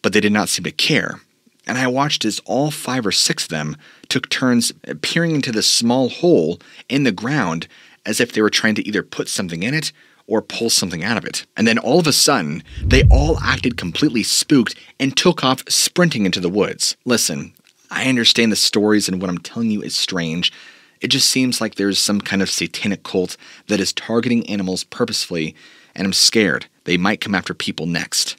but they did not seem to care, and I watched as all 5 or 6 of them took turns peering into this small hole in the ground as if they were trying to either put something in it or pull something out of it. And then all of a sudden, they all acted completely spooked and took off sprinting into the woods. Listen, I understand the stories and what I'm telling you is strange. It just seems like there's some kind of satanic cult that is targeting animals purposefully, and I'm scared they might come after people next.